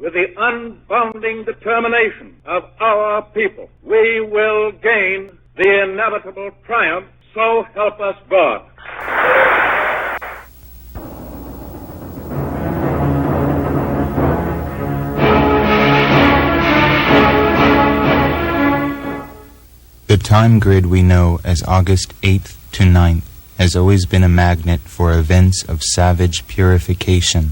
with the unbounding determination of our people, we will gain the inevitable triumph. So help us God. The time grid we know as August 8th to 9th has always been a magnet for events of savage purification.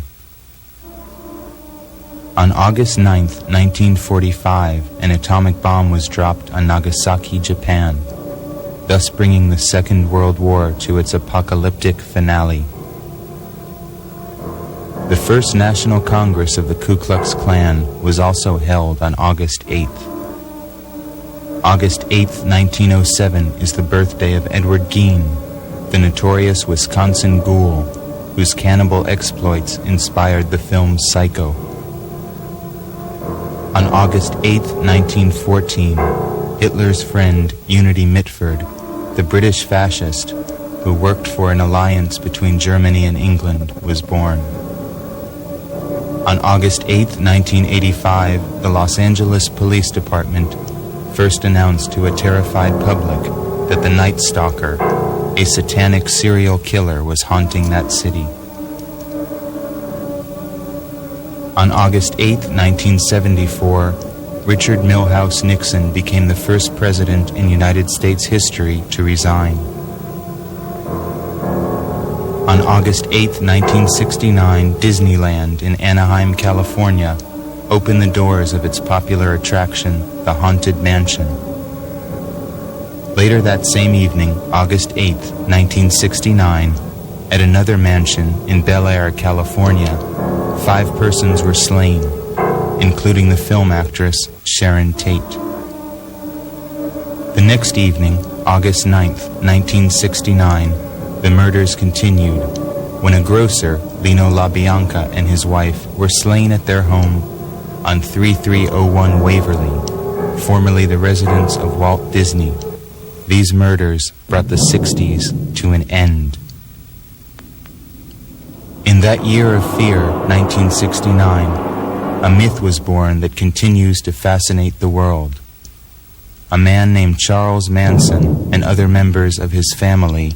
On August 9th, 1945, an atomic bomb was dropped on Nagasaki, Japan, thus bringing the Second World War to its apocalyptic finale. The first National Congress of the Ku Klux Klan was also held on August 8th. August 8th, 1907 is the birthday of Edward Gein, the notorious Wisconsin ghoul whose cannibal exploits inspired the film Psycho. On August 8th, 1914, Hitler's friend Unity Mitford, the British fascist who worked for an alliance between Germany and England, was born. On August 8th, 1985, the Los Angeles Police Department first announced to a terrified public that the Night Stalker, a satanic serial killer, was haunting that city. On August 8, 1974, Richard Milhouse Nixon became the first president in United States history to resign. On August 8, 1969, Disneyland in Anaheim, California, opened the doors of its popular attraction, the Haunted Mansion. Later that same evening, August 8, 1969, at another mansion in Bel Air, California, 5 persons were slain, including the film actress Sharon Tate. The next evening, August 9, 1969, the murders continued when a grocer, Lino LaBianca, and his wife were slain at their home on 3301 Waverly, formerly the residence of Walt Disney. These murders brought the 60s to an end. In that year of fear, 1969, a myth was born that continues to fascinate the world. A man named Charles Manson and other members of his family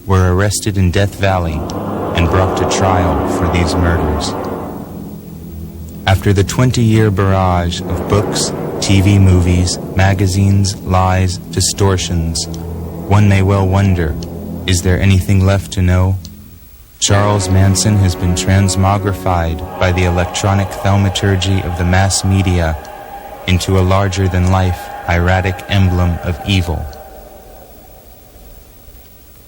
were arrested in Death Valley and brought to trial for these murders. After the 20-year barrage of books, TV movies, magazines, lies, distortions, one may well wonder, is there anything left to know? Charles Manson has been transmogrified by the electronic thaumaturgy of the mass media into a larger-than-life, hieratic emblem of evil.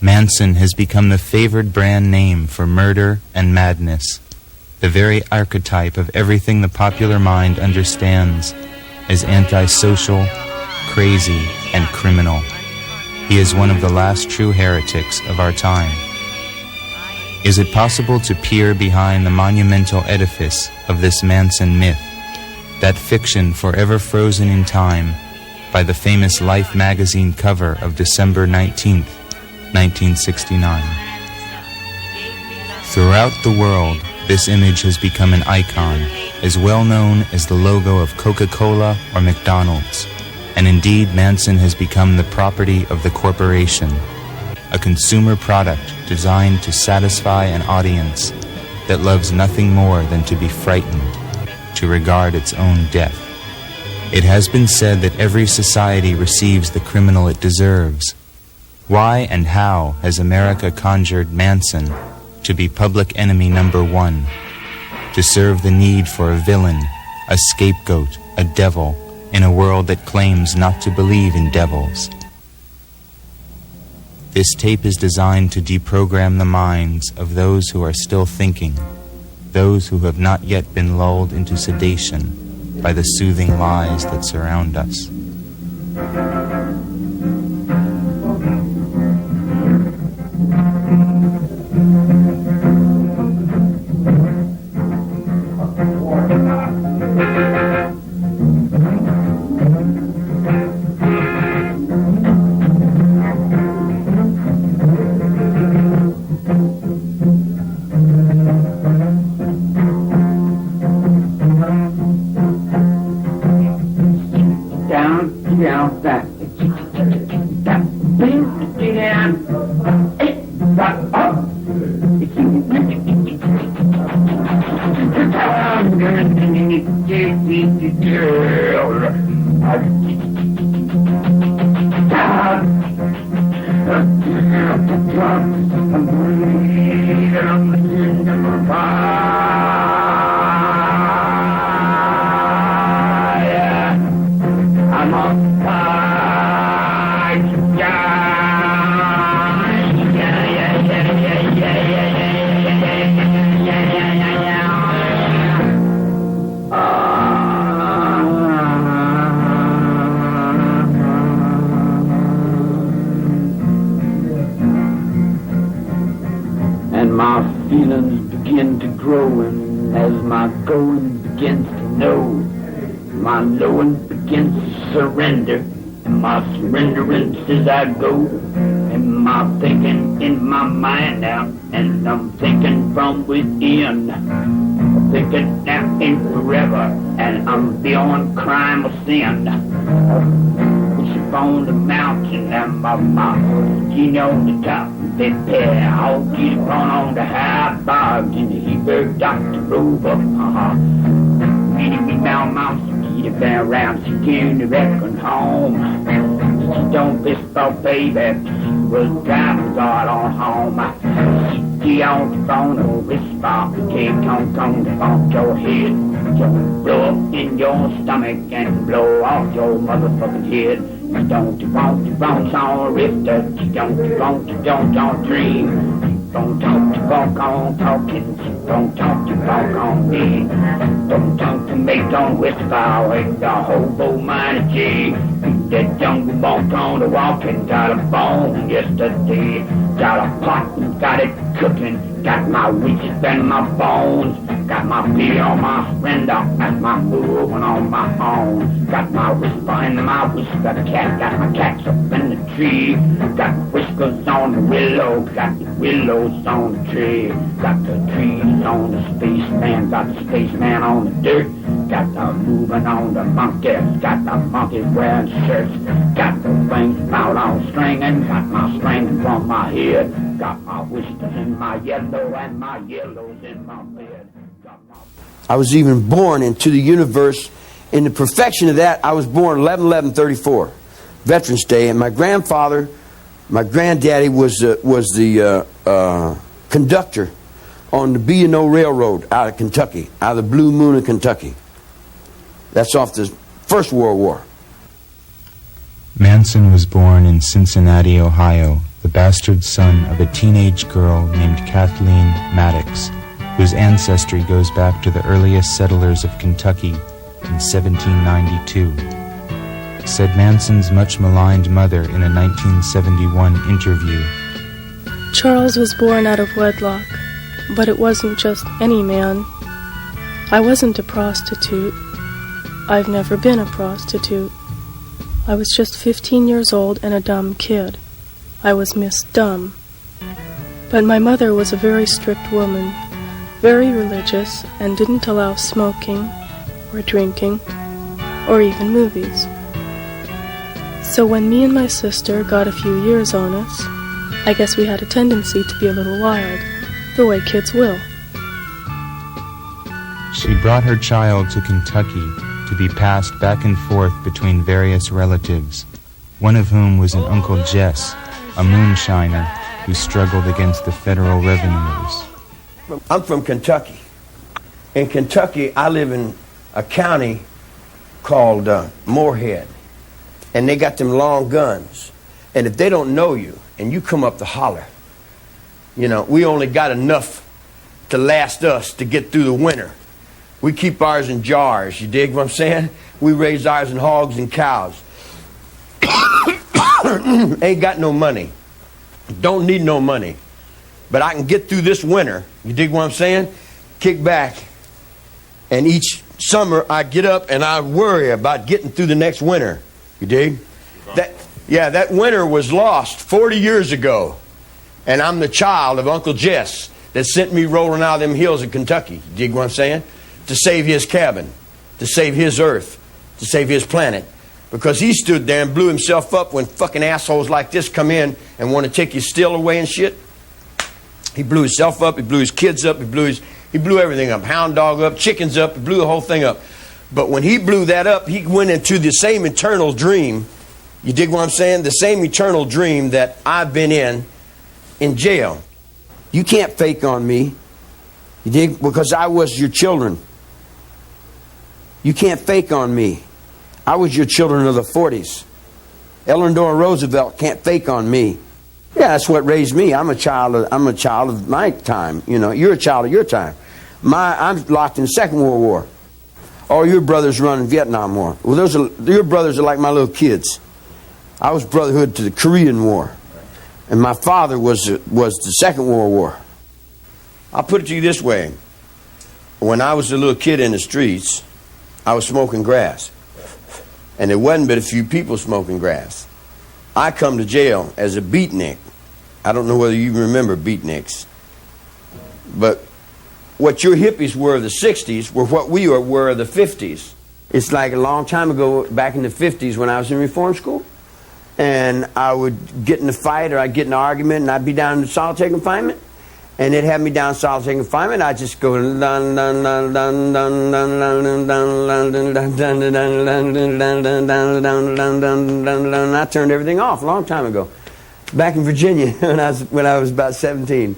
Manson has become the favored brand name for murder and madness, the very archetype of everything the popular mind understands as antisocial, crazy, and criminal. He is one of the last true heretics of our time. Is it possible to peer behind the monumental edifice of this Manson myth, that fiction forever frozen in time by the famous Life magazine cover of December 19th, 1969? Throughout the world, this image has become an icon, as well known as the logo of Coca-Cola or McDonald's, and indeed Manson has become the property of the corporation, a consumer product designed to satisfy an audience that loves nothing more than to be frightened, to regard its own death. It has been said that every society receives the criminal it deserves. Why and how has America conjured Manson to be public enemy number 1, to serve the need for a villain, a scapegoat, a devil, in a world that claims not to believe in devils? This tape is designed to deprogram the minds of those who are still thinking, those who have not yet been lulled into sedation by the soothing lies that surround us. that. That thing, I'm on fire. And my feelings begin to grow, and as my going begins to know, my knowing begins to surrender, and my surrenderance as I go, and my thinking in my mind now, and I'm thinking from within, I'm thinking now and forever, and I'm beyond crime or sin. Push up on the mountain, and my skin on the top, prepare, I'll get on the high bar, in the Hebrew Dr. Rover, meeting me down mountain. She been around, she came to reckon home. She don't piss off, baby. She was driving God on home. She on the phone, or wristband, came on the phone, your head. Just blow up in your stomach and blow off your motherfucking head. You don't want to bounce on Rifter. You don't dream. Don't talk to walk on talking. Don't talk to walk on me. Don't talk to me, don't whisper with the hobo mind of G. That jungle walk on the walking. Got a bone yesterday. Got a pot and got it cooking. Got my witches and my bones. Got my beer on my surrender. Got my moving on my own. Got my whisper in my whisper cat. Got my cats up in the tree. Got whiskers on the willow. Got the willows on the tree. Got the trees on the spaceman. Got the spaceman on the dirt. Got the moving on the monkeys. Got the monkeys wearing shirts. Got the wings out on stringing. Got my strings from my head. Got my whiskers in my yellow and my yellows in my bed. I was even born into the universe. In the perfection of that, I was born 11/11/34, Veterans Day, and my grandfather, my granddaddy was the conductor on the B&O Railroad out of Kentucky, out of the Blue Moon of Kentucky. That's off the First World War. Manson was born in Cincinnati, Ohio, the bastard son of a teenage girl named Kathleen Maddox, whose ancestry goes back to the earliest settlers of Kentucky in 1792. Said Manson's much maligned mother in a 1971 interview. Charles was born out of wedlock, but it wasn't just any man. I wasn't a prostitute. I've never been a prostitute. I was just 15 years old and a dumb kid. I was Miss Dumb. But my mother was a very strict woman, very religious, and didn't allow smoking, or drinking, or even movies. So when me and my sister got a few years on us, I guess we had a tendency to be a little wild, the way kids will. She brought her child to Kentucky to be passed back and forth between various relatives, one of whom was an Uncle Jess, a moonshiner who struggled against the federal revenues. I'm from Kentucky. In Kentucky, I live in a county called Moorhead, and they got them long guns. And if they don't know you, and you come up to holler, you know, we only got enough to last us to get through the winter. We keep ours in jars, you dig what I'm saying? We raise ours in hogs and cows. Ain't got no money. Don't need no money. But I can get through this winter, you dig what I'm saying? Kick back. And each summer I get up and I worry about getting through the next winter. You dig? That winter was lost 40 years ago. And I'm the child of Uncle Jess that sent me rolling out of them hills in Kentucky. You dig what I'm saying? To save his cabin, to save his earth, to save his planet. Because he stood there and blew himself up when fucking assholes like this come in and want to take your still away and shit. He blew himself up, he blew his kids up, he blew everything up. Hound dog up, chickens up, he blew the whole thing up. But when he blew that up, he went into the same eternal dream. You dig what I'm saying? The same eternal dream that I've been in jail. You can't fake on me. You dig? Because I was your children. You can't fake on me. I was your children of the 40s. Eleanor Roosevelt can't fake on me. Yeah, that's what raised me. I'm a child of my time. You know, you're a child of your time. I'm locked in the Second World War. All your brothers run in Vietnam War. Well, your brothers are like my little kids. I was brotherhood to the Korean War, and my father was the Second World War. I'll put it to you this way: when I was a little kid in the streets, I was smoking grass. And there wasn't but a few people smoking grass. I come to jail as a beatnik. I don't know whether you remember beatniks. But what your hippies were of the 60s were what we were of the 50s. It's like a long time ago, back in the 50s when I was in reform school. And I would get in a fight or I'd get in an argument and I'd be down in solitary confinement. And they'd have me down in solitary confinement. I'd just go dun dun dun dun dun dun dun dun dun dun dun. I turned everything off a long time ago, back in Virginia when I was about 17.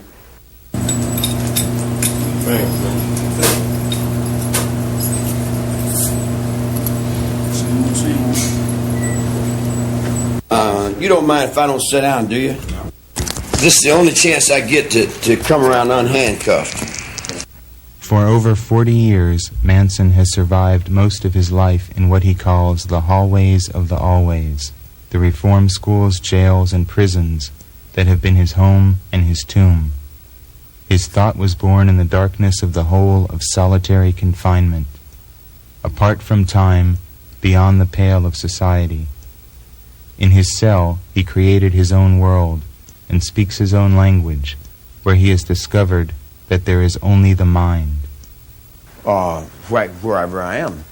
You don't mind if I don't sit down, do you? This is the only chance I get to come around unhandcuffed. For over 40 years, Manson has survived most of his life in what he calls the hallways of the always, the reform schools, jails, and prisons that have been his home and his tomb. His thought was born in the darkness of the hole of solitary confinement, apart from time, beyond the pale of society. In his cell, he created his own world, and speaks his own language, where he has discovered that there is only the mind. Right wherever I am.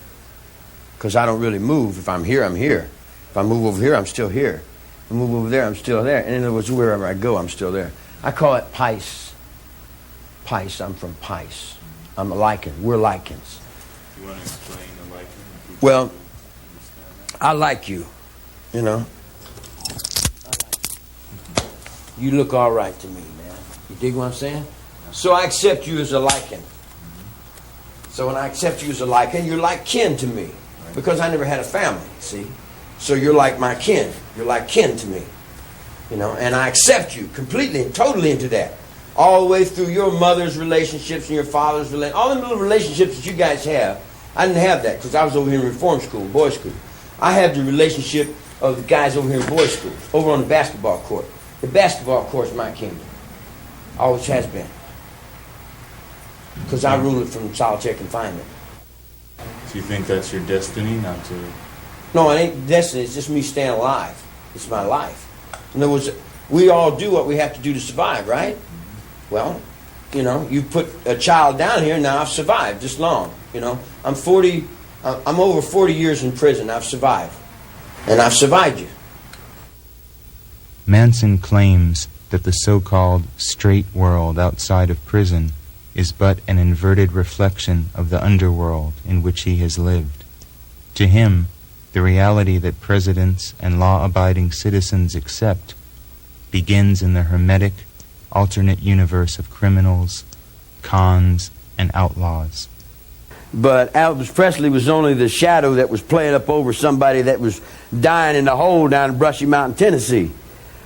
Because I don't really move. If I'm here, I'm here. If I move over here, I'm still here. If I move over there, I'm still there. And in other words, wherever I go, I'm still there. I call it Pice. Pice, I'm from Pice. I'm a lichen. We're lichens. You want to explain the lichen? Well, I like you, you know. You look all right to me, man. You dig what I'm saying? So I accept you as a lichen. So when I accept you as a lichen, you're like kin to me. Because I never had a family, see? So you're like my kin. You're like kin to me. You know, and I accept you completely and totally into that. All the way through your mother's relationships and your father's relationships. All the little relationships that you guys have. I didn't have that because I was over here in reform school, boys' school. I had the relationship of the guys over here in boys' school, over on the basketball court. The basketball court is my kingdom. Always has been. Because I rule it from solitary confinement. Do you think that's your destiny, not to... No, it ain't destiny. It's just me staying alive. It's my life. In other words, we all do what we have to do to survive, right? Well, you know, you put a child down here, now I've survived this long. You know, I'm over 40 years in prison. I've survived. And I've survived you. Manson claims that the so-called straight world outside of prison is but an inverted reflection of the underworld in which he has lived. To him, the reality that presidents and law-abiding citizens accept begins in the hermetic, alternate universe of criminals, cons, and outlaws. But Elvis Presley was only the shadow that was playing up over somebody that was dying in a hole down in Brushy Mountain, Tennessee.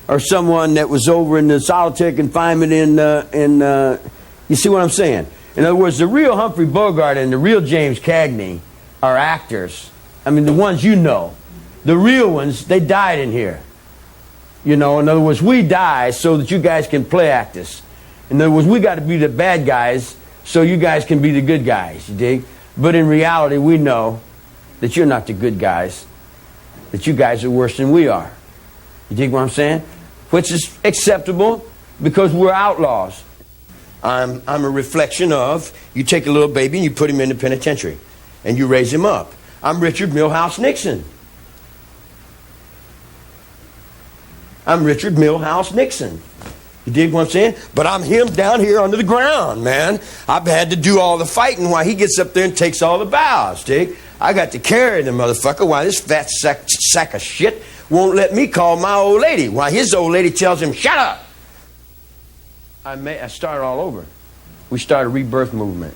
Or someone that was over in the solitary confinement you see what I'm saying? In other words, the real Humphrey Bogart and the real James Cagney are actors. I mean, the ones you know. The real ones, they died in here. You know, in other words, we die so that you guys can play act us. In other words, we got to be the bad guys so you guys can be the good guys, you dig? But in reality, we know that you're not the good guys. That you guys are worse than we are. You dig what I'm saying? Which is acceptable because we're outlaws. I'm a reflection of, you take a little baby and you put him in the penitentiary and you raise him up. I'm Richard Milhouse Nixon. I'm Richard Milhouse Nixon. You dig what I'm saying? But I'm him down here under the ground, man. I've had to do all the fighting while he gets up there and takes all the bows, dig? I got to carry the motherfucker while this fat sack of shit won't let me call my old lady while his old lady tells him, shut up. I started all over. We started a rebirth movement.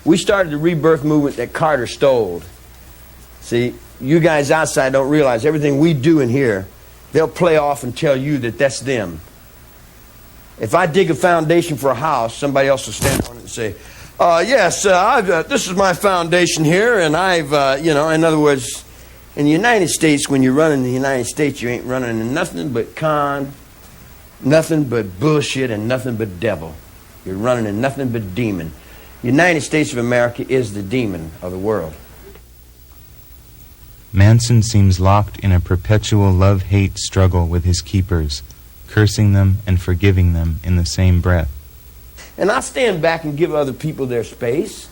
We started the rebirth movement that Carter stole. See, you guys outside don't realize everything we do in here, they'll play off and tell you that that's them. If I dig a foundation for a house, somebody else will stand on it and say, yes, this is my foundation here, and I've, you know, in other words, in the United States, when you're running the United States, you ain't running in nothing but con, nothing but bullshit, and nothing but devil. You're running in nothing but demon. The United States of America is the demon of the world. Manson seems locked in a perpetual love-hate struggle with his keepers, cursing them and forgiving them in the same breath. And I stand back and give other people their space.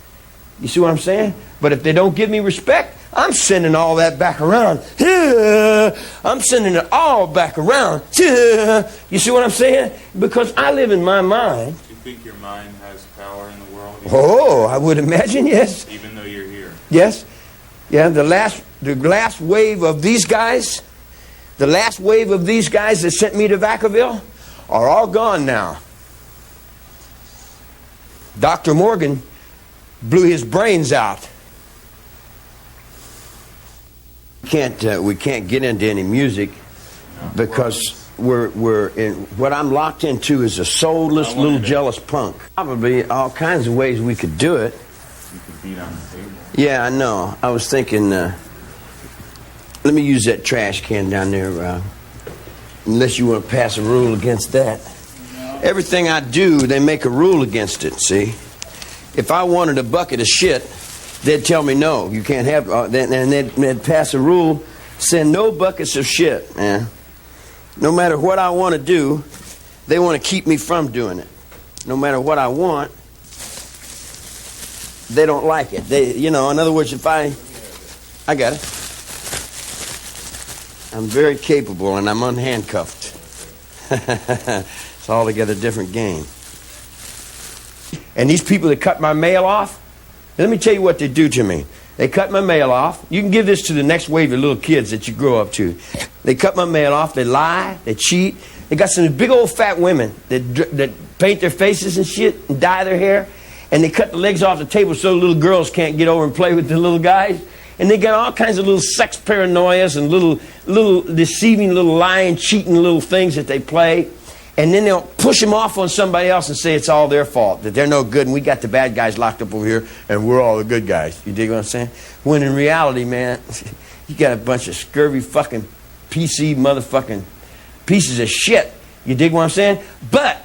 You see what I'm saying? But if they don't give me respect, I'm sending all that back around. I'm sending it all back around. You see what I'm saying? Because I live in my mind. Do you think your mind has power in the world? Oh, I would imagine, yes. Even though you're here? Yes. Yeah, the last wave of these guys, that sent me to Vacaville are all gone now. Dr. Morgan blew his brains out. We can't get into any music because we're in what I'm locked into is a soulless little jealous punk. Probably all kinds of ways we could do it. You could beat on the table. Yeah, I know. I was thinking, let me use that trash can down there, unless you want to pass a rule against that. Everything I do, they make a rule against it, see? If I wanted a bucket of shit, they'd tell me no, you can't have, and they'd pass a rule, send no buckets of shit, man. No matter what I want to do, they want to keep me from doing it. No matter what I want, they don't like it. They, you know, in other words, if I got it. I'm very capable and I'm unhandcuffed. It's altogether different game. And these people that cut my mail off, let me tell you what they do to me. They cut my mail off. You can give this to the next wave of little kids that you grow up to. They cut my mail off. They lie. They cheat. They got some big old fat women that paint their faces and shit and dye their hair. And they cut the legs off the table so little girls can't get over and play with the little guys. And they got all kinds of little sex paranoias and little deceiving, little lying, cheating little things that they play. And then they'll push them off on somebody else and say it's all their fault, that they're no good and we got the bad guys locked up over here and we're all the good guys. You dig what I'm saying? When in reality, man, you got a bunch of scurvy fucking PC motherfucking pieces of shit. You dig what I'm saying? But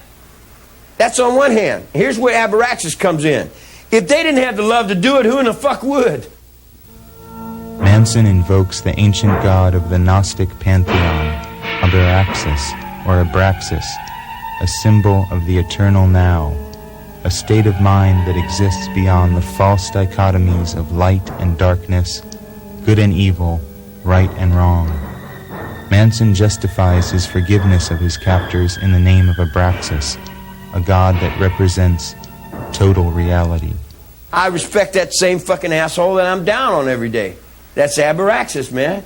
that's on one hand. Here's where Abraxas comes in. If they didn't have the love to do it, who in the fuck would? Manson invokes the ancient god of the Gnostic pantheon, Abraxas, or Abraxas, a symbol of the eternal now, a state of mind that exists beyond the false dichotomies of light and darkness, good and evil, right and wrong. Manson justifies his forgiveness of his captors in the name of Abraxas, a god that represents total reality. I respect that same fucking asshole that I'm down on every day. That's Abraxas, man.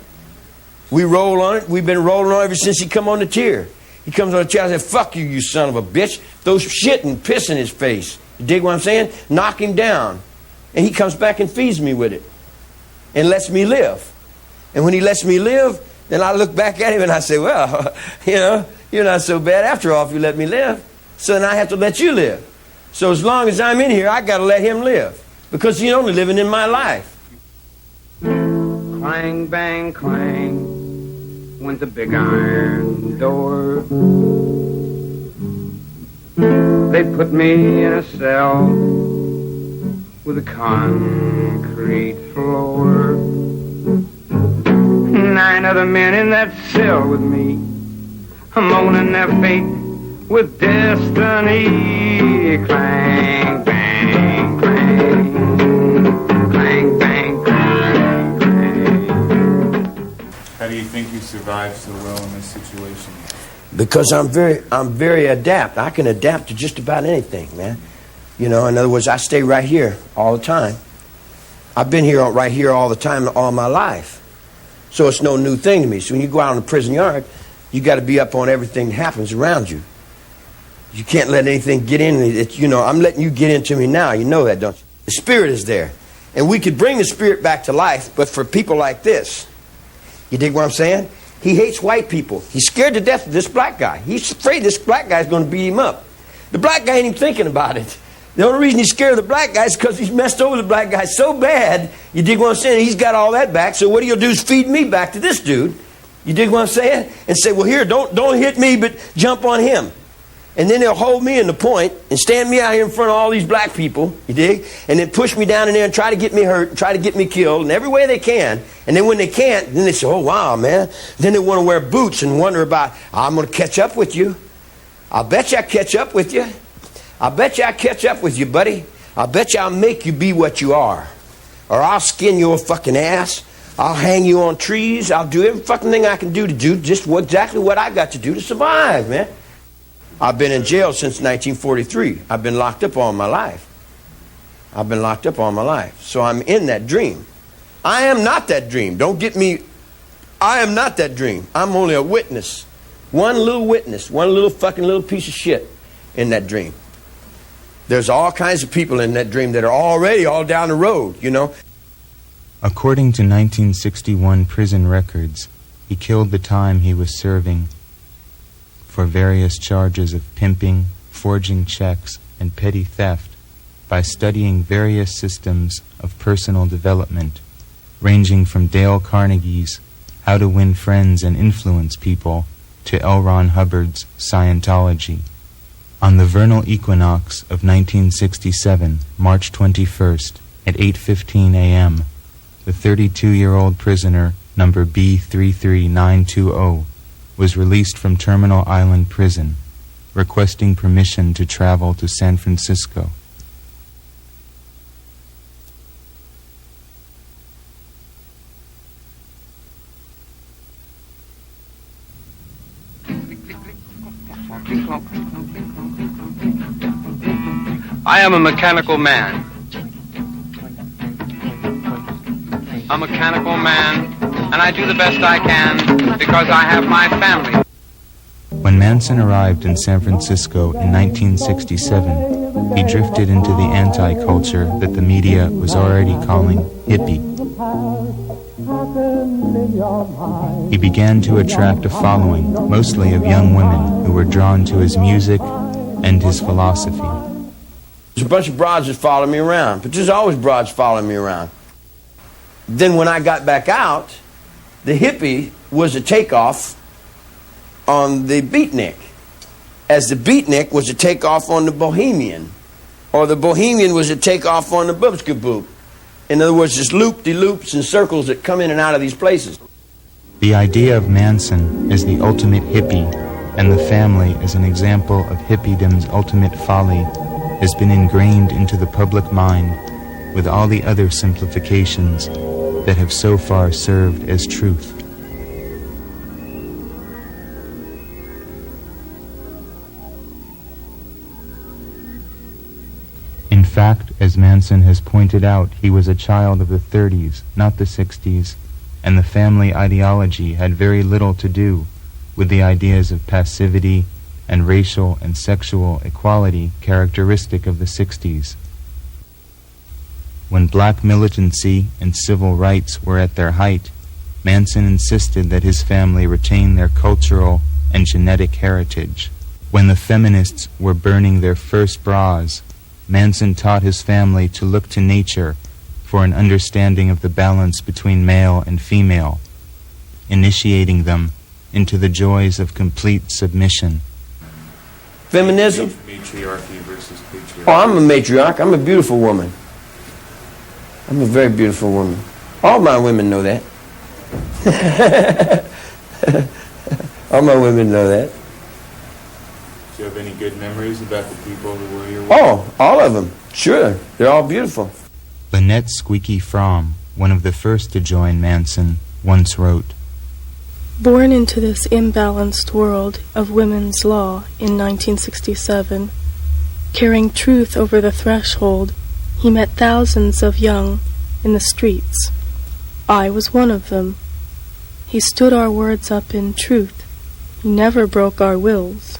We roll on it. We've been rolling on it ever since he come on the tier. He comes on the tier, I said, fuck you, you son of a bitch. Throw shit and piss in his face. You dig what I'm saying? Knock him down. And he comes back and feeds me with it. And lets me live. And when he lets me live, then I look back at him and I say, well, you know, you're not so bad after all if you let me live. So then I have to let you live. So as long as I'm in here, I got to let him live. Because he's only living in my life. Clang, bang, clang went the big iron door. They put me in a cell with a concrete floor. 9 other men in that cell with me, moaning their fate with destiny. Clang, bang, clang. Clang, bang, clang, clang. How do you you think you survived so well in this situation? Because I'm very adept. I can adapt to just about anything, man. You know, in other words, I stay right here all the time. I've been here right here all the time, all my life. So it's no new thing to me. So when you go out in the prison yard, you got to be up on everything that happens around you. You can't let anything get in. You know, I'm letting you get into me now. You know that, don't you? The Spirit is there. And we could bring the Spirit back to life, but for people like this, you dig what I'm saying? He hates white people. He's scared to death of this black guy. He's afraid this black guy's going to beat him up. The black guy ain't even thinking about it. The only reason he's scared of the black guy is because he's messed over the black guy so bad, you dig what I'm saying? He's got all that back, so what he'll do is feed me back to this dude. You dig what I'm saying? And say, well, here, don't hit me, but jump on him. And then they'll hold me in the point and stand me out here in front of all these black people, you dig? And then push me down in there and try to get me hurt, and try to get me killed in every way they can. And then when they can't, then they say, oh, wow, man. Then they want to wear boots and wonder about, I'm going to catch up with you. I'll bet you I catch up with you. I'll bet you I catch up with you, buddy. I'll bet you I'll make you be what you are. Or I'll skin your fucking ass. I'll hang you on trees. I'll do every fucking thing I can do to do just exactly what I got to do to survive, man. I've been in jail since 1943. I've been locked up all my life. I've been locked up all my life. So I'm in that dream. I am not that dream. Don't get me. I am not that dream. I'm only a witness. One little witness. One little fucking little piece of shit in that dream. There's all kinds of people in that dream that are already all down the road, you know. According to 1961 prison records, he killed the time he was serving for various charges of pimping, forging checks, and petty theft by studying various systems of personal development, ranging from Dale Carnegie's How to Win Friends and Influence People to L. Ron Hubbard's Scientology. On the vernal equinox of 1967, March 21st, at 8:15 a.m., the 32-year-old prisoner, number B33920, was released from Terminal Island Prison, requesting permission to travel to San Francisco. I am a mechanical man. A mechanical man, and I do the best I can because I have my family. When Manson arrived in San Francisco in 1967, he drifted into the anti-culture that the media was already calling hippie. He began to attract a following, mostly of young women who were drawn to his music and his philosophy. There's a bunch of broads that follow me around, but there's always broads following me around. Then when I got back out, the hippie was a takeoff on the beatnik, as the beatnik was a takeoff on the bohemian, or the bohemian was a takeoff on the boobskaboop. In other words, just loop-de-loops and circles that come in and out of these places. The idea of Manson as the ultimate hippie and the family as an example of hippiedom's ultimate folly has been ingrained into the public mind with all the other simplifications that have so far served as truth. In fact, as Manson has pointed out, he was a child of the 30s, not the 60s, and the family ideology had very little to do with the ideas of passivity and racial and sexual equality characteristic of the 60s. When black militancy and civil rights were at their height, Manson insisted that his family retain their cultural and genetic heritage. When the feminists were burning their first bras, Manson taught his family to look to nature for an understanding of the balance between male and female, initiating them into the joys of complete submission. Feminism? Matriarchy versus patriarchy. Oh, I'm a matriarch. I'm a beautiful woman. I'm a very beautiful woman. All my women know that. All my women know that. Do you have any good memories about the people who were your women? Oh, all of them. Sure. They're all beautiful. Lynette Squeaky Fromm, one of the first to join Manson, once wrote, Born into this imbalanced world of women's law in 1967, carrying truth over the threshold, he met thousands of young in the streets. I was one of them. He stood our words up in truth. He never broke our wills.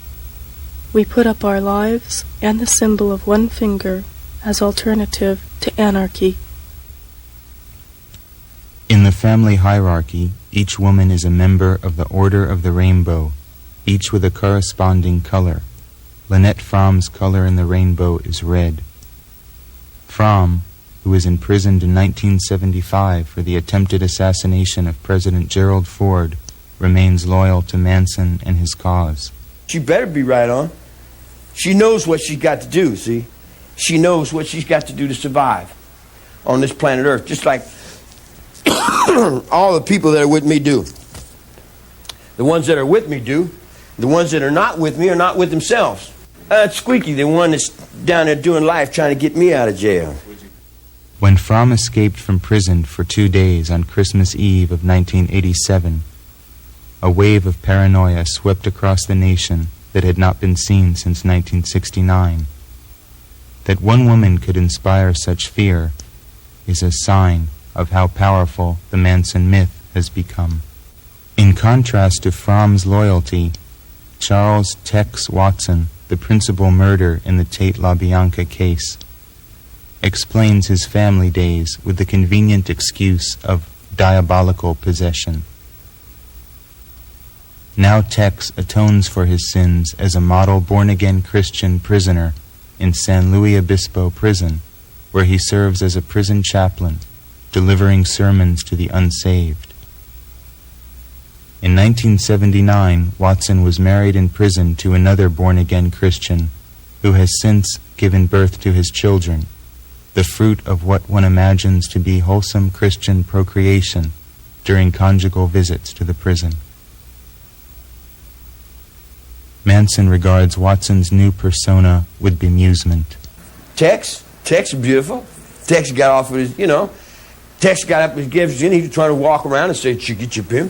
We put up our lives and the symbol of one finger as alternative to anarchy. In the family hierarchy, each woman is a member of the Order of the Rainbow, each with a corresponding color. Lynette Fromm's color in the rainbow is red. Fromm, who was imprisoned in 1975 for the attempted assassination of President Gerald Ford, remains loyal to Manson and his cause. She better be right on. She knows what she's got to do, see? She knows what she's got to do to survive on this planet Earth, just like all the people that are with me do. The ones that are with me do. The ones that are not with me are not with themselves. Squeaky, the one that's down there doing life trying to get me out of jail. When Fromm escaped from prison for 2 days on Christmas Eve of 1987, a wave of paranoia swept across the nation that had not been seen since 1969. That one woman could inspire such fear is a sign of how powerful the Manson myth has become. In contrast to Fromm's loyalty, Charles Tex Watson, the principal murderer in the Tate LaBianca case, explains his family days with the convenient excuse of diabolical possession. Now Tex atones for his sins as a model born-again Christian prisoner in San Luis Obispo prison, where he serves as a prison chaplain, delivering sermons to the unsaved. In 1979, Watson was married in prison to another born-again Christian who has since given birth to his children, the fruit of what one imagines to be wholesome Christian procreation during conjugal visits to the prison. Manson regards Watson's new persona with bemusement. Tex is beautiful. Tex got off with his, Tex got up his gifts and he was trying to walk around and say, chicka chipim,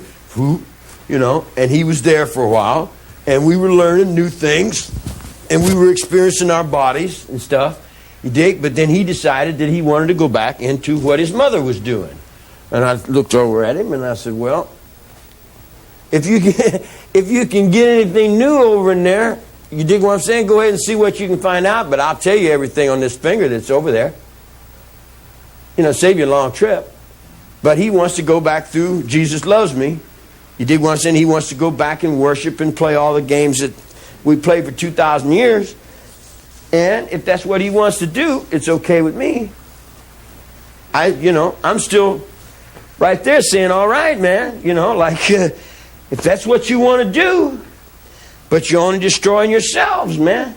and he was there for a while, and we were learning new things, and we were experiencing our bodies and stuff. You dig? But then he decided that he wanted to go back into what his mother was doing. And I looked over at him and I said, well, if you can get anything new over in there, you dig what I'm saying? Go ahead and see what you can find out, but I'll tell you everything on this finger that's over there. Save you a long trip. But he wants to go back through Jesus Loves Me. You dig what I'm saying? He wants to go back and worship and play all the games that we played for 2,000 years. And if that's what he wants to do, it's okay with me. I'm still right there saying, all right, man. If that's what you want to do, but you're only destroying yourselves, man.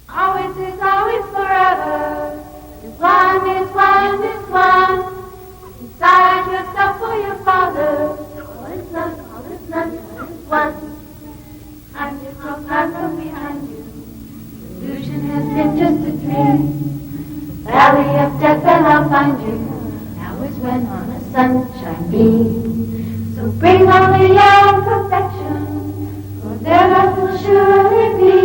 Always is always forever. Is one, is one, is one. Decide yourself for your father. All is none, all is none, all is one. I'm just so glad I'm behind you. Illusion has been just a dream. Valley of death and I'll find you. Now is when on a sunshine beam. So bring on the young perfection, for their love will surely be.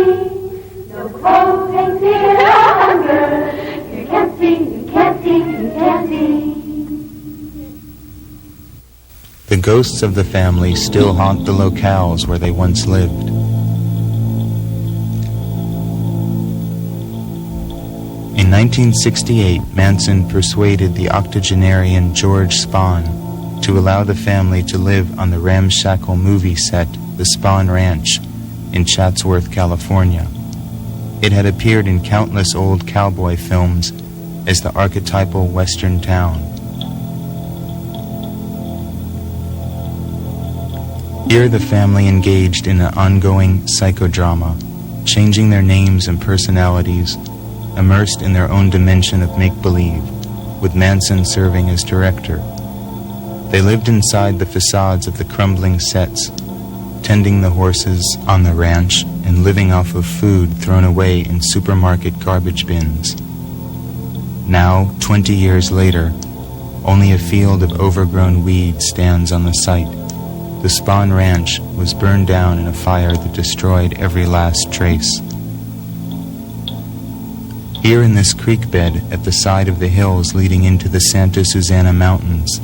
No cold, pain, fear, no hunger. You can't see, you can't see, you can't see. The ghosts of the family still haunt the locales where they once lived. In 1968, Manson persuaded the octogenarian George Spahn to allow the family to live on the ramshackle movie set, the Spahn Ranch, in Chatsworth, California. It had appeared in countless old cowboy films as the archetypal Western town. Here the family engaged in an ongoing psychodrama, changing their names and personalities, immersed in their own dimension of make-believe, with Manson serving as director. They lived inside the facades of the crumbling sets, tending the horses on the ranch and living off of food thrown away in supermarket garbage bins. Now, 20 years later, only a field of overgrown weeds stands on the site. the Spahn Ranch was burned down in a fire that destroyed every last trace. Here in this creek bed at the side of the hills leading into the Santa Susana Mountains,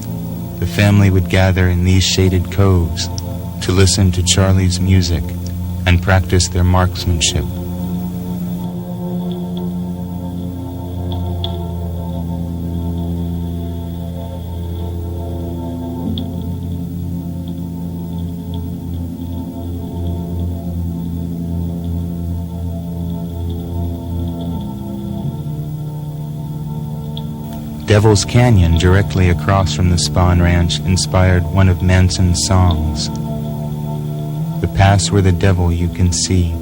the family would gather in these shaded coves to listen to Charlie's music and practice their marksmanship. Devil's Canyon, directly across from the Spahn Ranch, inspired one of Manson's songs. The pass where the devil you can see,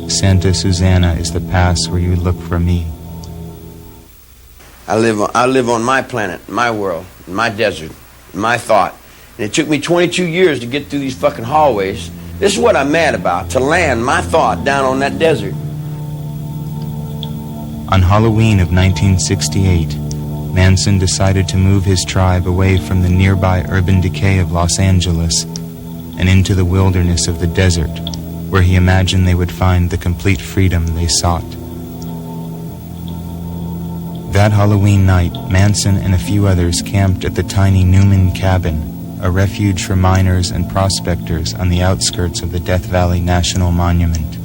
Santa Susana is the pass where you look for me. I live on my planet, my world, my desert, my thought. And it took me 22 years to get through these fucking hallways. This is what I'm mad about, to land my thought down on that desert. On Halloween of 1968, Manson decided to move his tribe away from the nearby urban decay of Los Angeles and into the wilderness of the desert, where he imagined they would find the complete freedom they sought. That Halloween night, Manson and a few others camped at the tiny Newman Cabin, a refuge for miners and prospectors on the outskirts of the Death Valley National Monument.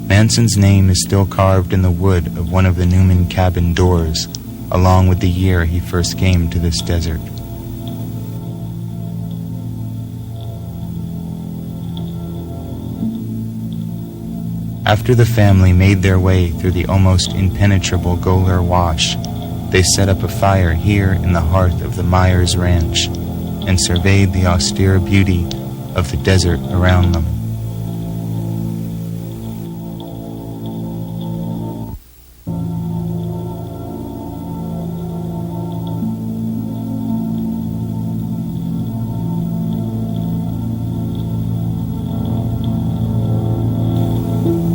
Manson's name is still carved in the wood of one of the Newman Cabin doors, along with the year he first came to this desert. After the family made their way through the almost impenetrable Goler Wash, they set up a fire here in the hearth of the Myers Ranch and surveyed the austere beauty of the desert around them.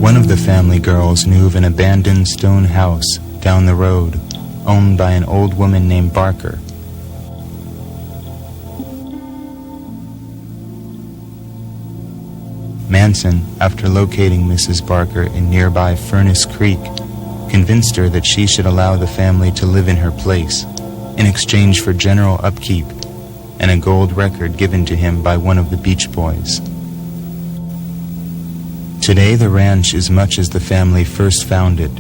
One of the family girls knew of an abandoned stone house down the road, owned by an old woman named Barker. Manson, after locating Mrs. Barker in nearby Furnace Creek, convinced her that she should allow the family to live in her place, in exchange for general upkeep and a gold record given to him by one of the Beach Boys. Today the ranch is much as the family first found it,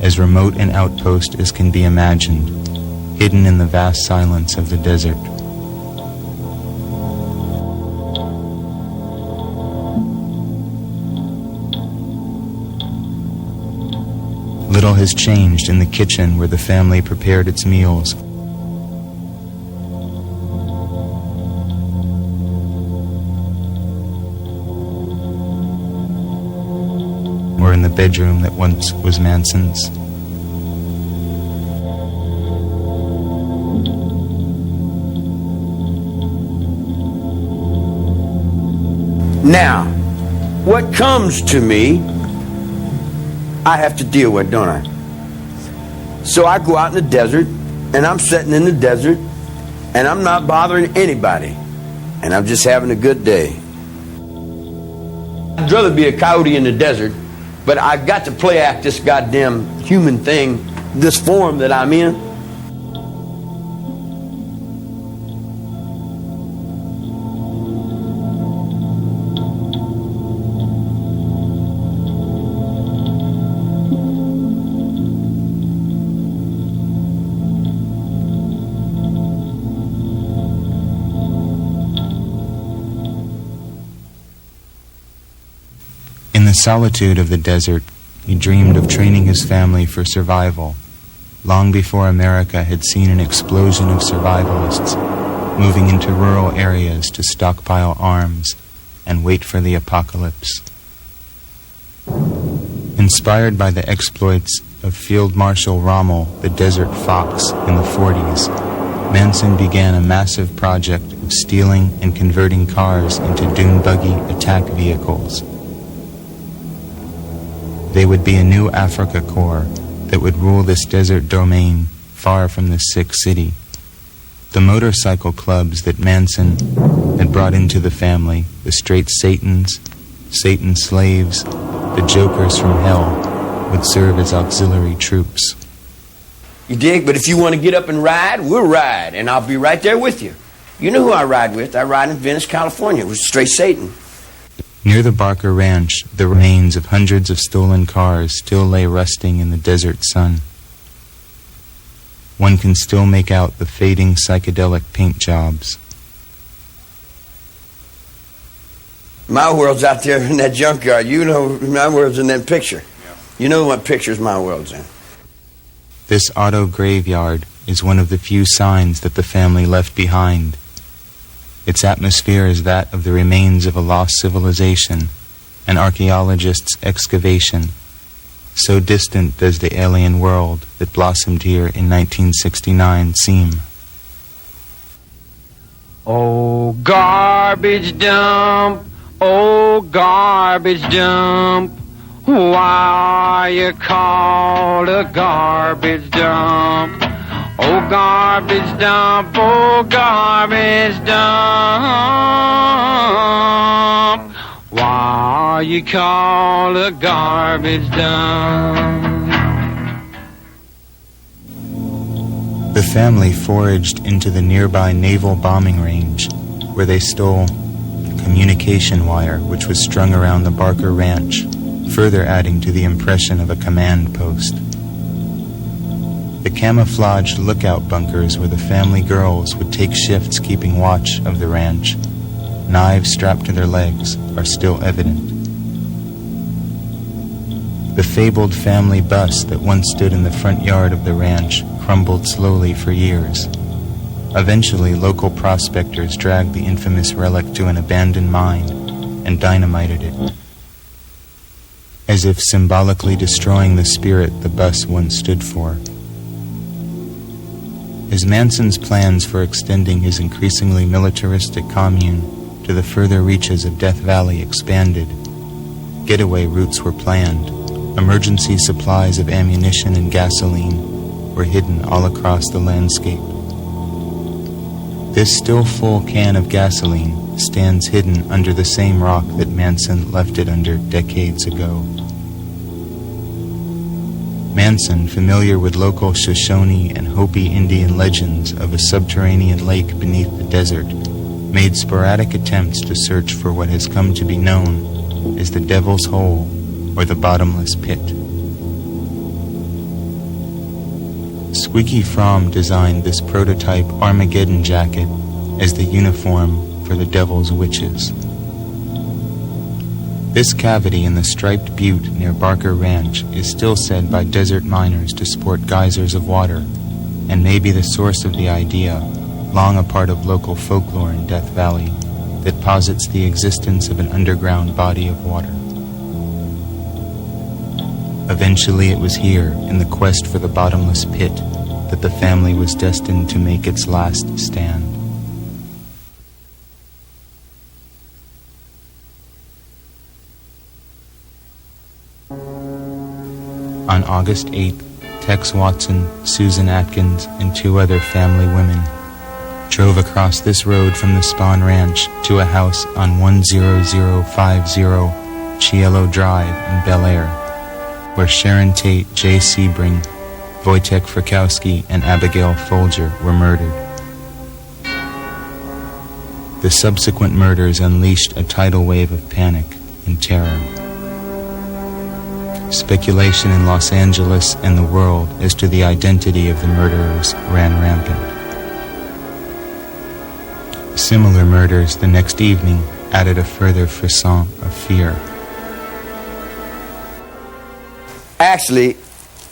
as remote an outpost as can be imagined, hidden in the vast silence of the desert. Little has changed in the kitchen where the family prepared its meals. Or in the bedroom that once was Manson's. Now, what comes to me, I have to deal with, don't I? So I go out in the desert, and I'm sitting in the desert, and I'm not bothering anybody, and I'm just having a good day. I'd rather be a coyote in the desert, but I've got to play act this goddamn human thing, this form that I'm in. In the solitude of the desert, he dreamed of training his family for survival, long before America had seen an explosion of survivalists moving into rural areas to stockpile arms and wait for the apocalypse. Inspired by the exploits of Field Marshal Rommel, the Desert Fox, in the 40s, Manson began a massive project of stealing and converting cars into dune buggy attack vehicles. They would be a new Africa Corps that would rule this desert domain far from the sick city. The motorcycle clubs that Manson had brought into the family, the straight Satans, Satan's slaves, the jokers from hell, would serve as auxiliary troops. You dig? But if you want to get up and ride, we'll ride, and I'll be right there with you. You know who I ride with? I ride in Venice, California, with straight Satan. Near the Barker Ranch, the remains of hundreds of stolen cars still lay rusting in the desert sun. One can still make out the fading psychedelic paint jobs. My world's out there in that junkyard. You know my world's in that picture. You know what pictures my world's in. This auto graveyard is one of the few signs that the family left behind. Its atmosphere is that of the remains of a lost civilization, an archaeologist's excavation. So distant does the alien world that blossomed here in 1969 seem. Oh, garbage dump, oh, garbage dump, why are you called a garbage dump? Oh, garbage dump, oh, garbage dump, why are you called a garbage dump? The family foraged into the nearby naval bombing range, where they stole a communication wire which was strung around the Barker Ranch, further adding to the impression of a command post. The camouflaged lookout bunkers where the family girls would take shifts keeping watch of the ranch, knives strapped to their legs, are still evident. The fabled family bus that once stood in the front yard of the ranch crumbled slowly for years. Eventually, local prospectors dragged the infamous relic to an abandoned mine and dynamited it, as if symbolically destroying the spirit the bus once stood for. As Manson's plans for extending his increasingly militaristic commune to the further reaches of Death Valley expanded, getaway routes were planned. Emergency supplies of ammunition and gasoline were hidden all across the landscape. This still full can of gasoline stands hidden under the same rock that Manson left it under decades ago. Manson, familiar with local Shoshone and Hopi Indian legends of a subterranean lake beneath the desert, made sporadic attempts to search for what has come to be known as the Devil's Hole or the Bottomless Pit. Squeaky Fromm designed this prototype Armageddon jacket as the uniform for the Devil's Witches. This cavity in the striped butte near Barker Ranch is still said by desert miners to sport geysers of water, and may be the source of the idea, long a part of local folklore in Death Valley, that posits the existence of an underground body of water. Eventually it was here, in the quest for the bottomless pit, that the family was destined to make its last stand. On August 8th, Tex Watson, Susan Atkins, and two other family women drove across this road from the Spawn Ranch to a house on 10050 Cielo Drive in Bel Air, where Sharon Tate, Jay Sebring, Wojtek Frykowski, and Abigail Folger were murdered. The subsequent murders unleashed a tidal wave of panic and terror. Speculation in Los Angeles and the world as to the identity of the murderers ran rampant. Similar murders the next evening added a further frisson of fear. Actually,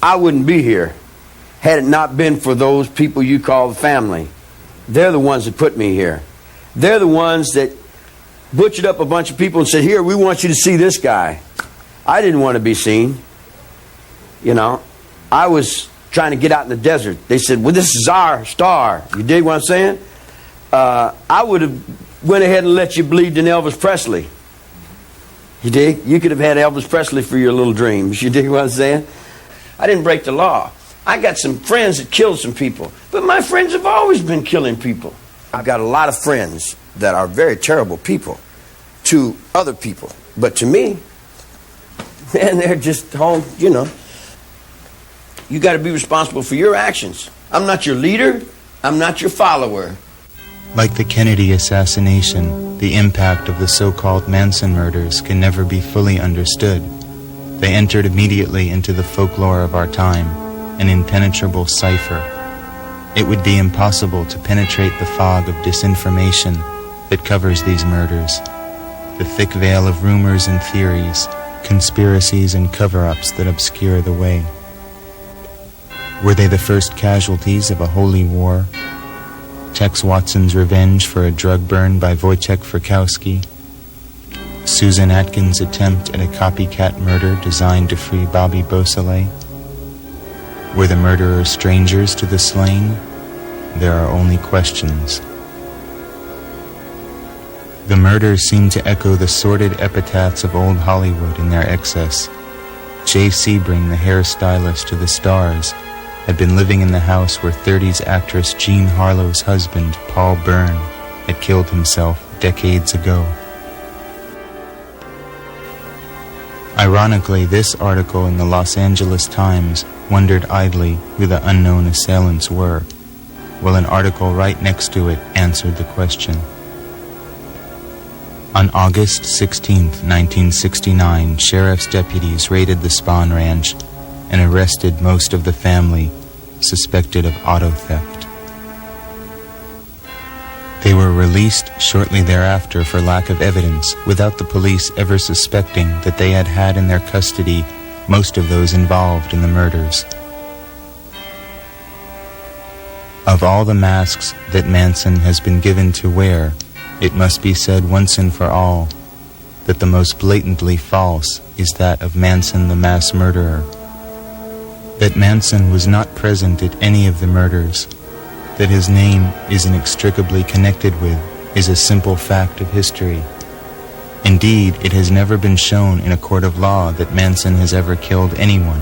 I wouldn't be here had it not been for those people you call the family. They're the ones that put me here. They're the ones that butchered up a bunch of people and said, here, we want you to see this guy. I didn't want to be seen. You know, I was trying to get out in the desert. They said, well, this is our star. You dig what I'm saying? I would have went ahead and let you bleed in Elvis Presley. You dig? You could have had Elvis Presley for your little dreams. You dig what I'm saying? I didn't break the law. I got some friends that killed some people, but my friends have always been killing people. I've got a lot of friends that are very terrible people to other people, but to me, man, they're just home, you know. You got to be responsible for your actions. I'm not your leader. I'm not your follower. Like the Kennedy assassination, the impact of the so-called Manson murders can never be fully understood. They entered immediately into the folklore of our time, an impenetrable cipher. It would be impossible to penetrate the fog of disinformation that covers these murders, the thick veil of rumors and theories, conspiracies and cover-ups that obscure the way. Were they the first casualties of a holy war? Tex Watson's revenge for a drug burn by Wojciech Frykowski? Susan Atkins' attempt at a copycat murder designed to free Bobby Beausoleil? Were the murderers strangers to the slain? There are only questions. The murders seem to echo the sordid epitaphs of old Hollywood in their excess. Jay Sebring, the hairstylist to the stars, had been living in the house where 30s actress Jean Harlow's husband, Paul Byrne, had killed himself decades ago. Ironically, this article in the Los Angeles Times wondered idly who the unknown assailants were, while an article right next to it answered the question. On August 16, 1969, sheriff's deputies raided the Spahn Ranch and arrested most of the family suspected of auto theft. They were released shortly thereafter for lack of evidence, without the police ever suspecting that they had had in their custody most of those involved in the murders. Of all the masks that Manson has been given to wear, it must be said once and for all that the most blatantly false is that of Manson the mass murderer. That Manson was not present at any of the murders, that his name is inextricably connected with, is a simple fact of history. Indeed, it has never been shown in a court of law that Manson has ever killed anyone.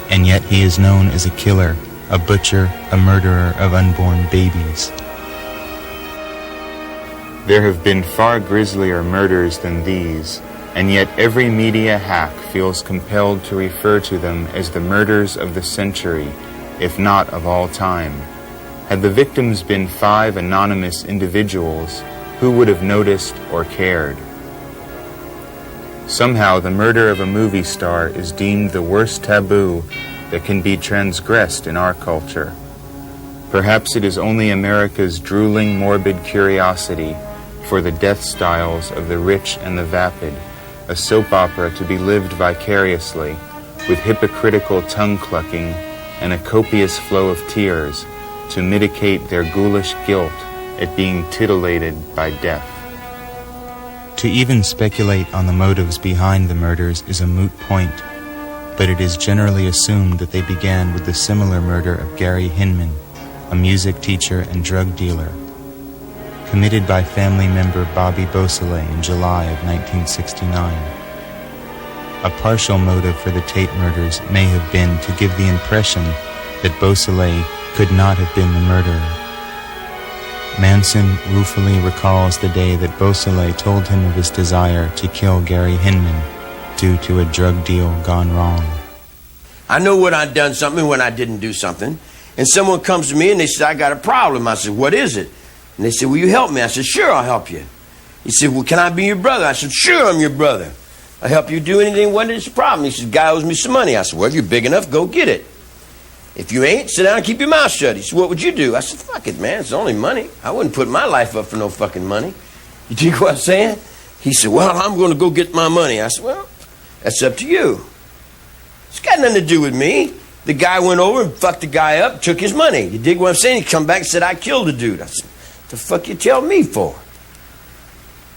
And yet he is known as a killer, a butcher, a murderer of unborn babies. There have been far grislier murders than these, and yet every media hack feels compelled to refer to them as the murders of the century, if not of all time. Had the victims been 5 anonymous individuals, who would have noticed or cared? Somehow the murder of a movie star is deemed the worst taboo that can be transgressed in our culture. Perhaps it is only America's drooling, morbid curiosity for the death styles of the rich and the vapid, a soap opera to be lived vicariously, with hypocritical tongue-clucking and a copious flow of tears to mitigate their ghoulish guilt at being titillated by death. To even speculate on the motives behind the murders is a moot point, but it is generally assumed that they began with the similar murder of Gary Hinman, a music teacher and drug dealer, committed by family member Bobby Beausoleil in July of 1969. A partial motive for the Tate murders may have been to give the impression that Beausoleil could not have been the murderer. Manson ruefully recalls the day that Beausoleil told him of his desire to kill Gary Hinman due to a drug deal gone wrong. I know when I've done something, when I didn't do something, and someone comes to me and they say, I got a problem. I said, what is it? And they said, will you help me? I said, sure, I'll help you. He said, well, can I be your brother? I said, sure, I'm your brother. I'll help you do anything. What is the problem? He said, guy owes me some money. I said, well, if you're big enough, go get it. If you ain't, sit down and keep your mouth shut. He said, what would you do? I said, fuck it, man. It's only money. I wouldn't put my life up for no fucking money. You dig what I'm saying? He said, well, I'm going to go get my money. I said, well, that's up to you. It's got nothing to do with me. The guy went over and fucked the guy up, took his money. You dig what I'm saying? He come back and said, I killed the dude. I said, the fuck you tell me for?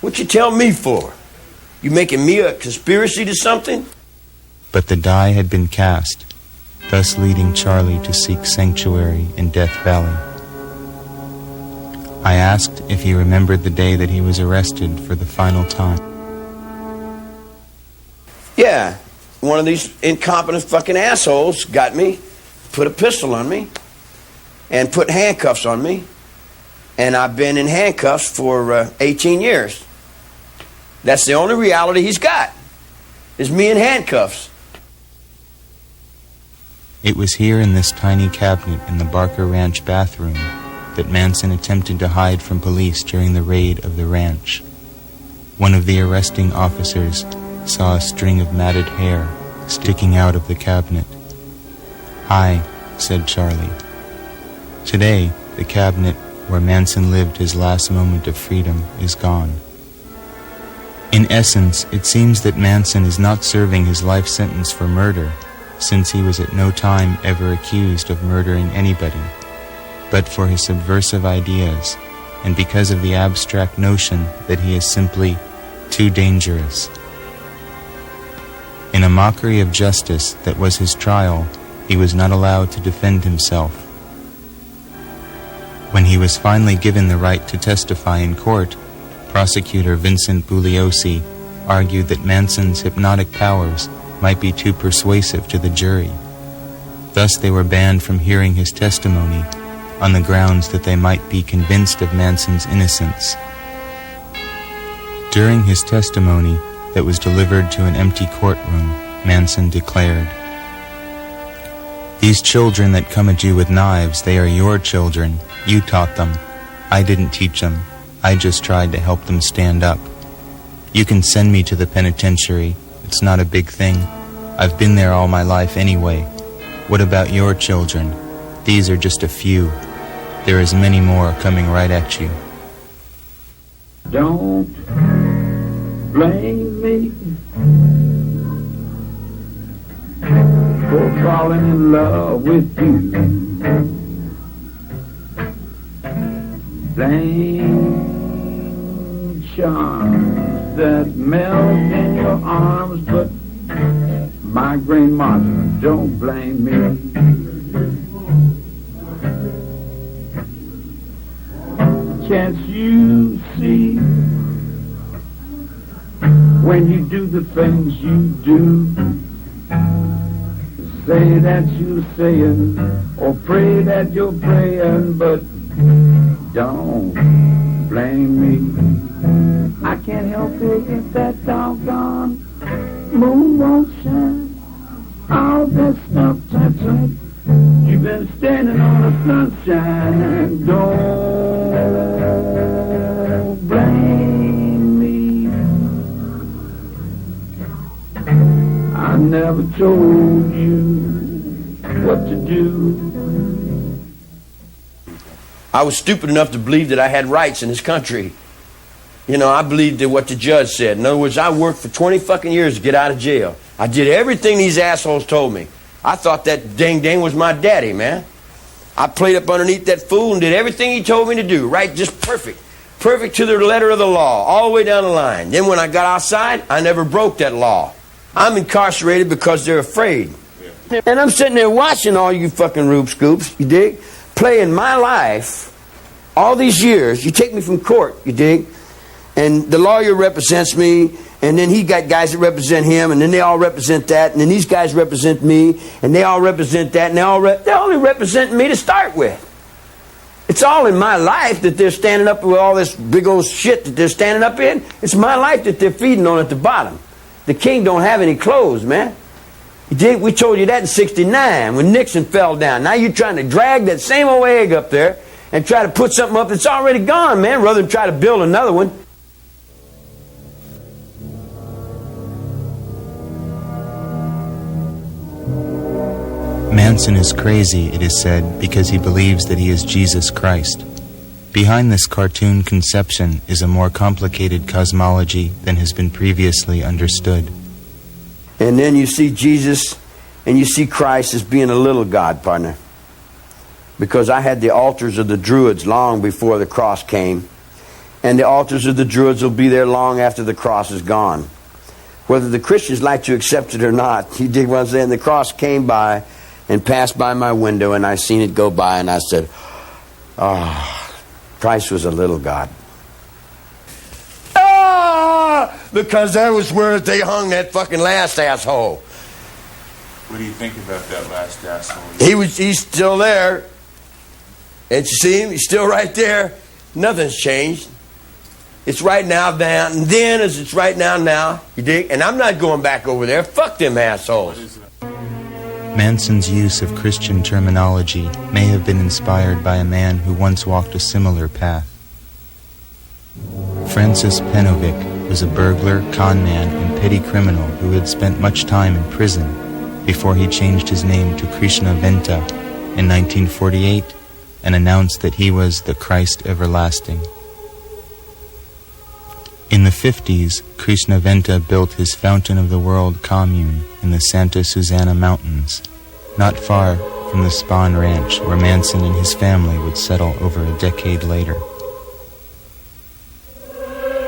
What you tell me for? You making me a conspiracy to something? But the die had been cast, thus leading Charlie to seek sanctuary in Death Valley. I asked if he remembered the day that he was arrested for the final time. Yeah, one of these incompetent fucking assholes got me put a pistol on me and put handcuffs on me. And I've been in handcuffs for 18 years. That's the only reality he's got, is me in handcuffs. It was here in this tiny cabinet in the Barker Ranch bathroom that Manson attempted to hide from police during the raid of the ranch. One of the arresting officers saw a string of matted hair sticking out of the cabinet. "Hi," said Charlie. Today, the cabinet where Manson lived his last moment of freedom is gone. In essence, it seems that Manson is not serving his life sentence for murder, since he was at no time ever accused of murdering anybody, but for his subversive ideas, and because of the abstract notion that he is simply too dangerous. In a mockery of justice that was his trial, he was not allowed to defend himself. When he was finally given the right to testify in court, prosecutor Vincent Bugliosi argued that Manson's hypnotic powers might be too persuasive to the jury. Thus they were banned from hearing his testimony on the grounds that they might be convinced of Manson's innocence. During his testimony that was delivered to an empty courtroom, Manson declared, "These children that come at you with knives, they are your children. You taught them. I didn't teach them. I just tried to help them stand up. You can send me to the penitentiary. It's not a big thing. I've been there all my life anyway. What about your children? These are just a few. There is many more coming right at you." Don't blame me for falling in love with you. Blame charms that melt in your arms, but migraine monster, don't blame me. Can't you see when you do the things you do? Say that you're saying, or pray that you're praying, but don't blame me. I can't help it if that doggone moon won't shine. All that stuff, that's right. You've been standing on the sunshine, and don't blame me. I never told you what to do. I was stupid enough to believe that I had rights in this country. You know, I believed that what the judge said. In other words, I worked for 20 fucking years to get out of jail. I did everything these assholes told me. I thought that dang was my daddy, man. I played up underneath that fool and did everything he told me to do, right? Just perfect. Perfect to the letter of the law, all the way down the line. Then when I got outside, I never broke that law. I'm incarcerated because they're afraid. And I'm sitting there watching all you fucking Rube Scoops, you dig? Playing my life all these years. You take me from court, you dig? And the lawyer represents me, and then he got guys that represent him, and then they all represent that, and then these guys represent me, and they all represent that, and they're only representing me to start with. It's all in my life that they're standing up with all this big old shit that they're standing up in. It's my life that they're feeding on at the bottom. The king don't have any clothes, man. You dig? We told you that in '69 when Nixon fell down. Now you're trying to drag that same old egg up there and try to put something up that's already gone, man, rather than try to build another one. Manson is crazy, it is said, because he believes that he is Jesus Christ. Behind this cartoon conception is a more complicated cosmology than has been previously understood. And then you see Jesus and you see Christ as being a little God, partner. Because I had the altars of the Druids long before the cross came. And the altars of the Druids will be there long after the cross is gone. Whether the Christians like to accept it or not, you dig what I'm saying? The cross came by and passed by my window, and I seen it go by, and I said, Christ was a little God. Because that was where they hung that fucking last asshole. What do you think about that last asshole? He's still there. And you see him? He's still right there. Nothing's changed. It's right now, and then as it's right now. You dig? And I'm not going back over there. Fuck them assholes. Manson's use of Christian terminology may have been inspired by a man who once walked a similar path. Francis Penovic was a burglar, con man, and petty criminal who had spent much time in prison before he changed his name to Krishna Venta in 1948 and announced that he was the Christ Everlasting. In the 50s, Krishna Venta built his Fountain of the World commune in the Santa Susana Mountains, not far from the Spahn Ranch where Manson and his family would settle over a decade later.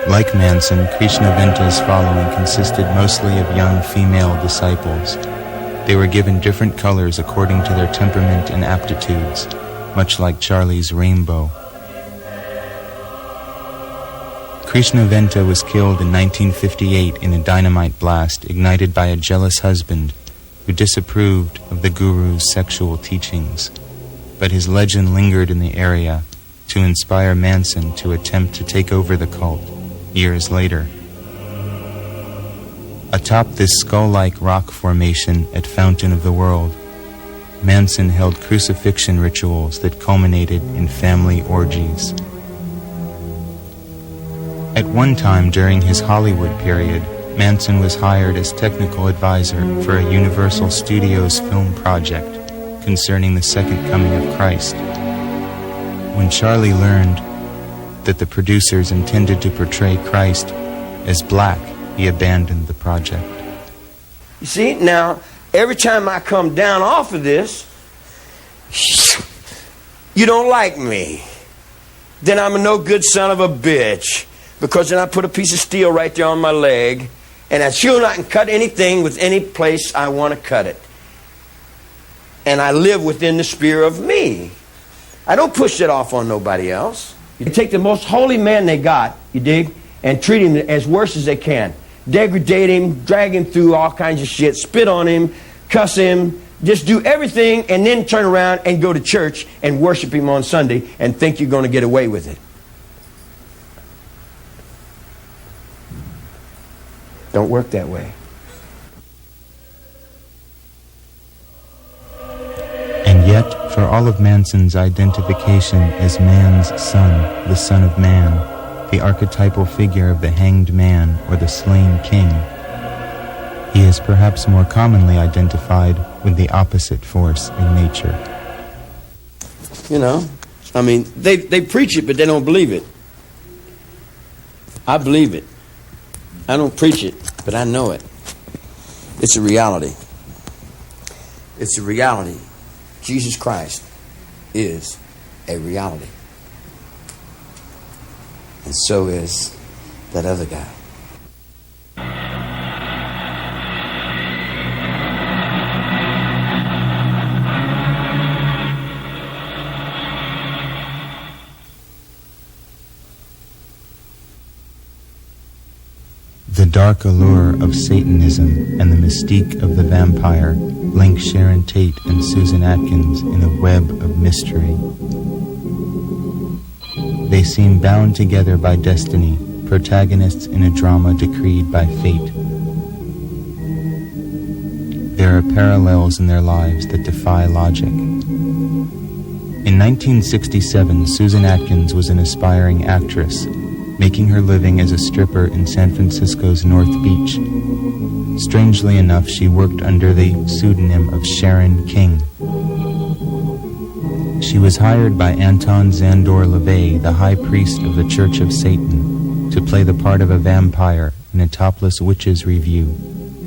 Like Manson, Krishna Venta's following consisted mostly of young female disciples. They were given different colors according to their temperament and aptitudes, much like Charlie's rainbow. Krishna Venta was killed in 1958 in a dynamite blast ignited by a jealous husband who disapproved of the guru's sexual teachings, but his legend lingered in the area to inspire Manson to attempt to take over the cult years later. Atop this skull-like rock formation at Fountain of the World, Manson held crucifixion rituals that culminated in family orgies. At one time during his Hollywood period, Manson was hired as technical advisor for a Universal Studios film project concerning the second coming of Christ. When Charlie learned that the producers intended to portray Christ as black, he abandoned the project. You see, now, every time I come down off of this, you don't like me. Then I'm a no good son of a bitch. Because then I put a piece of steel right there on my leg, and I sure not can cut anything with any place I want to cut it. And I live within the sphere of me. I don't push it off on nobody else. You take the most holy man they got, you dig, and treat him as worse as they can. Degrade him, drag him through all kinds of shit, spit on him, cuss him, just do everything, and then turn around and go to church and worship him on Sunday and think you're going to get away with it. Don't work that way. And yet, for all of Manson's identification as man's son, the son of man, the archetypal figure of the hanged man or the slain king, he is perhaps more commonly identified with the opposite force in nature. You know, I mean, they preach it, but they don't believe it. I believe it. I don't preach it, but I know it. It's a reality. It's a reality. Jesus Christ is a reality. And so is that other guy. The dark allure of Satanism and the mystique of the vampire link Sharon Tate and Susan Atkins in a web of mystery. They seem bound together by destiny, protagonists in a drama decreed by fate. There are parallels in their lives that defy logic. In 1967, Susan Atkins was an aspiring actress, making her living as a stripper in San Francisco's North Beach. Strangely enough, she worked under the pseudonym of Sharon King. She was hired by Anton Szandor LaVey, the high priest of the Church of Satan, to play the part of a vampire in a topless witches revue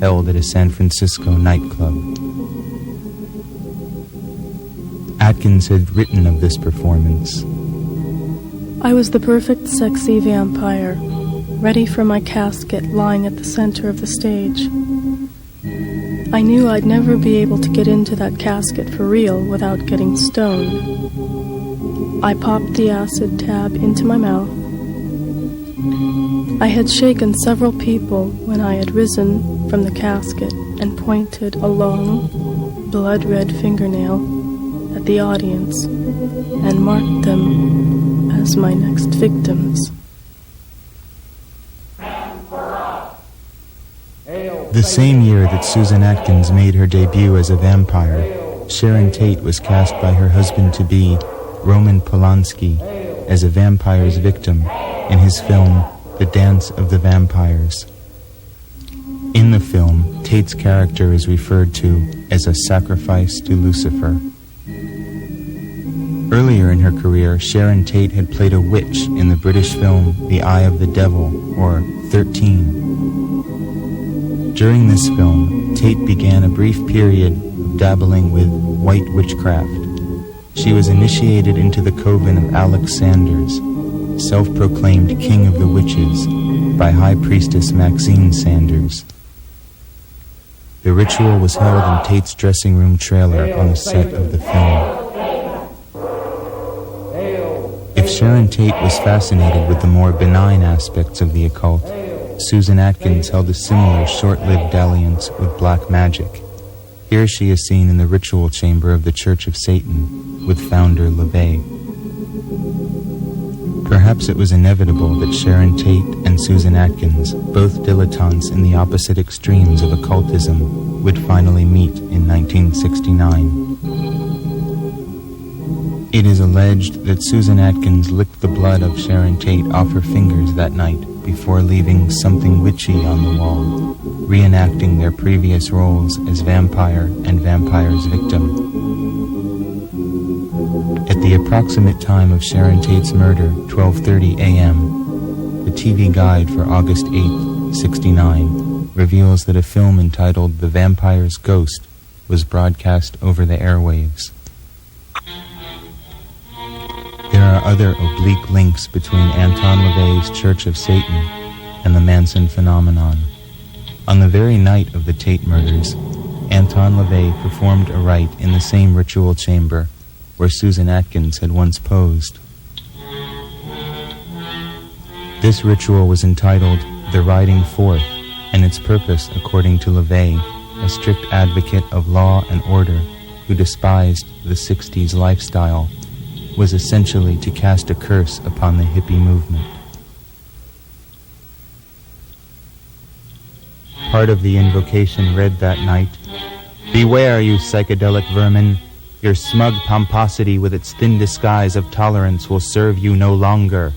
held at a San Francisco nightclub. Atkins had written of this performance. I was the perfect sexy vampire, ready for my casket lying at the center of the stage. I knew I'd never be able to get into that casket for real without getting stoned. I popped the acid tab into my mouth. I had shaken several people when I had risen from the casket and pointed a long, blood-red fingernail at the audience and marked them as my next victims. The same year that Susan Atkins made her debut as a vampire, Sharon Tate was cast by her husband-to-be, Roman Polanski, as a vampire's victim in his film The Dance of the Vampires. In the film, Tate's character is referred to as a sacrifice to Lucifer. Earlier in her career, Sharon Tate had played a witch in the British film The Eye of the Devil, or 13. During this film, Tate began a brief period of dabbling with white witchcraft. She was initiated into the coven of Alex Sanders, self-proclaimed king of the witches, by High Priestess Maxine Sanders. The ritual was held in Tate's dressing room trailer on the set of the film. If Sharon Tate was fascinated with the more benign aspects of the occult, Susan Atkins held a similar short-lived dalliance with black magic. Here she is seen in the ritual chamber of the Church of Satan with founder LaVey. Perhaps it was inevitable that Sharon Tate and Susan Atkins, both dilettantes in the opposite extremes of occultism, would finally meet in 1969. It is alleged that Susan Atkins licked the blood of Sharon Tate off her fingers that night before leaving something witchy on the wall, reenacting their previous roles as vampire and vampire's victim. At the approximate time of Sharon Tate's murder, 12:30 a.m., the TV guide for August 8, 69, reveals that a film entitled The Vampire's Ghost was broadcast over the airwaves. There are other oblique links between Anton LaVey's Church of Satan and the Manson phenomenon. On the very night of the Tate murders, Anton LaVey performed a rite in the same ritual chamber where Susan Atkins had once posed. This ritual was entitled The Riding Forth, and its purpose, according to LaVey, a strict advocate of law and order who despised the 60s lifestyle, was essentially to cast a curse upon the hippie movement. Part of the invocation read that night, "Beware, you psychedelic vermin. Your smug pomposity with its thin disguise of tolerance will serve you no longer.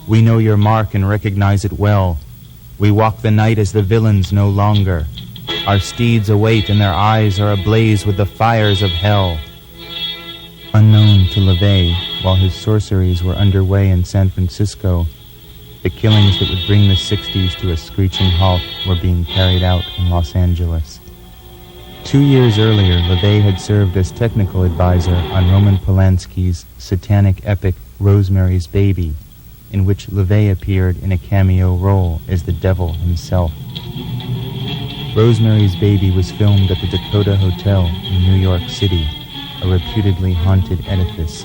We know your mark and recognize it well. We walk the night as the villains no longer. Our steeds await and their eyes are ablaze with the fires of hell." Unknown to LaVey, while his sorceries were underway in San Francisco, the killings that would bring the 60s to a screeching halt were being carried out in Los Angeles. 2 years earlier, LaVey had served as technical advisor on Roman Polanski's satanic epic Rosemary's Baby, in which LaVey appeared in a cameo role as the devil himself. Rosemary's Baby was filmed at the Dakota Hotel in New York City, a reputedly haunted edifice.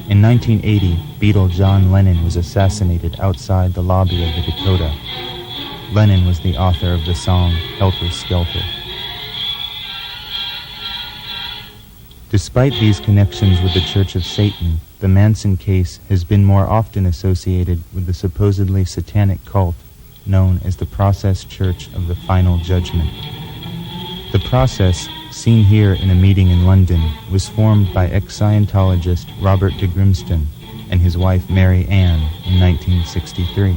In 1980, Beatle John Lennon was assassinated outside the lobby of the Dakota. Lennon was the author of the song Helter Skelter. Despite these connections with the Church of Satan, the Manson case has been more often associated with the supposedly satanic cult known as the Process Church of the Final Judgment. The Process, seen here in a meeting in London, was formed by ex-Scientologist Robert de Grimston and his wife Mary Ann in 1963.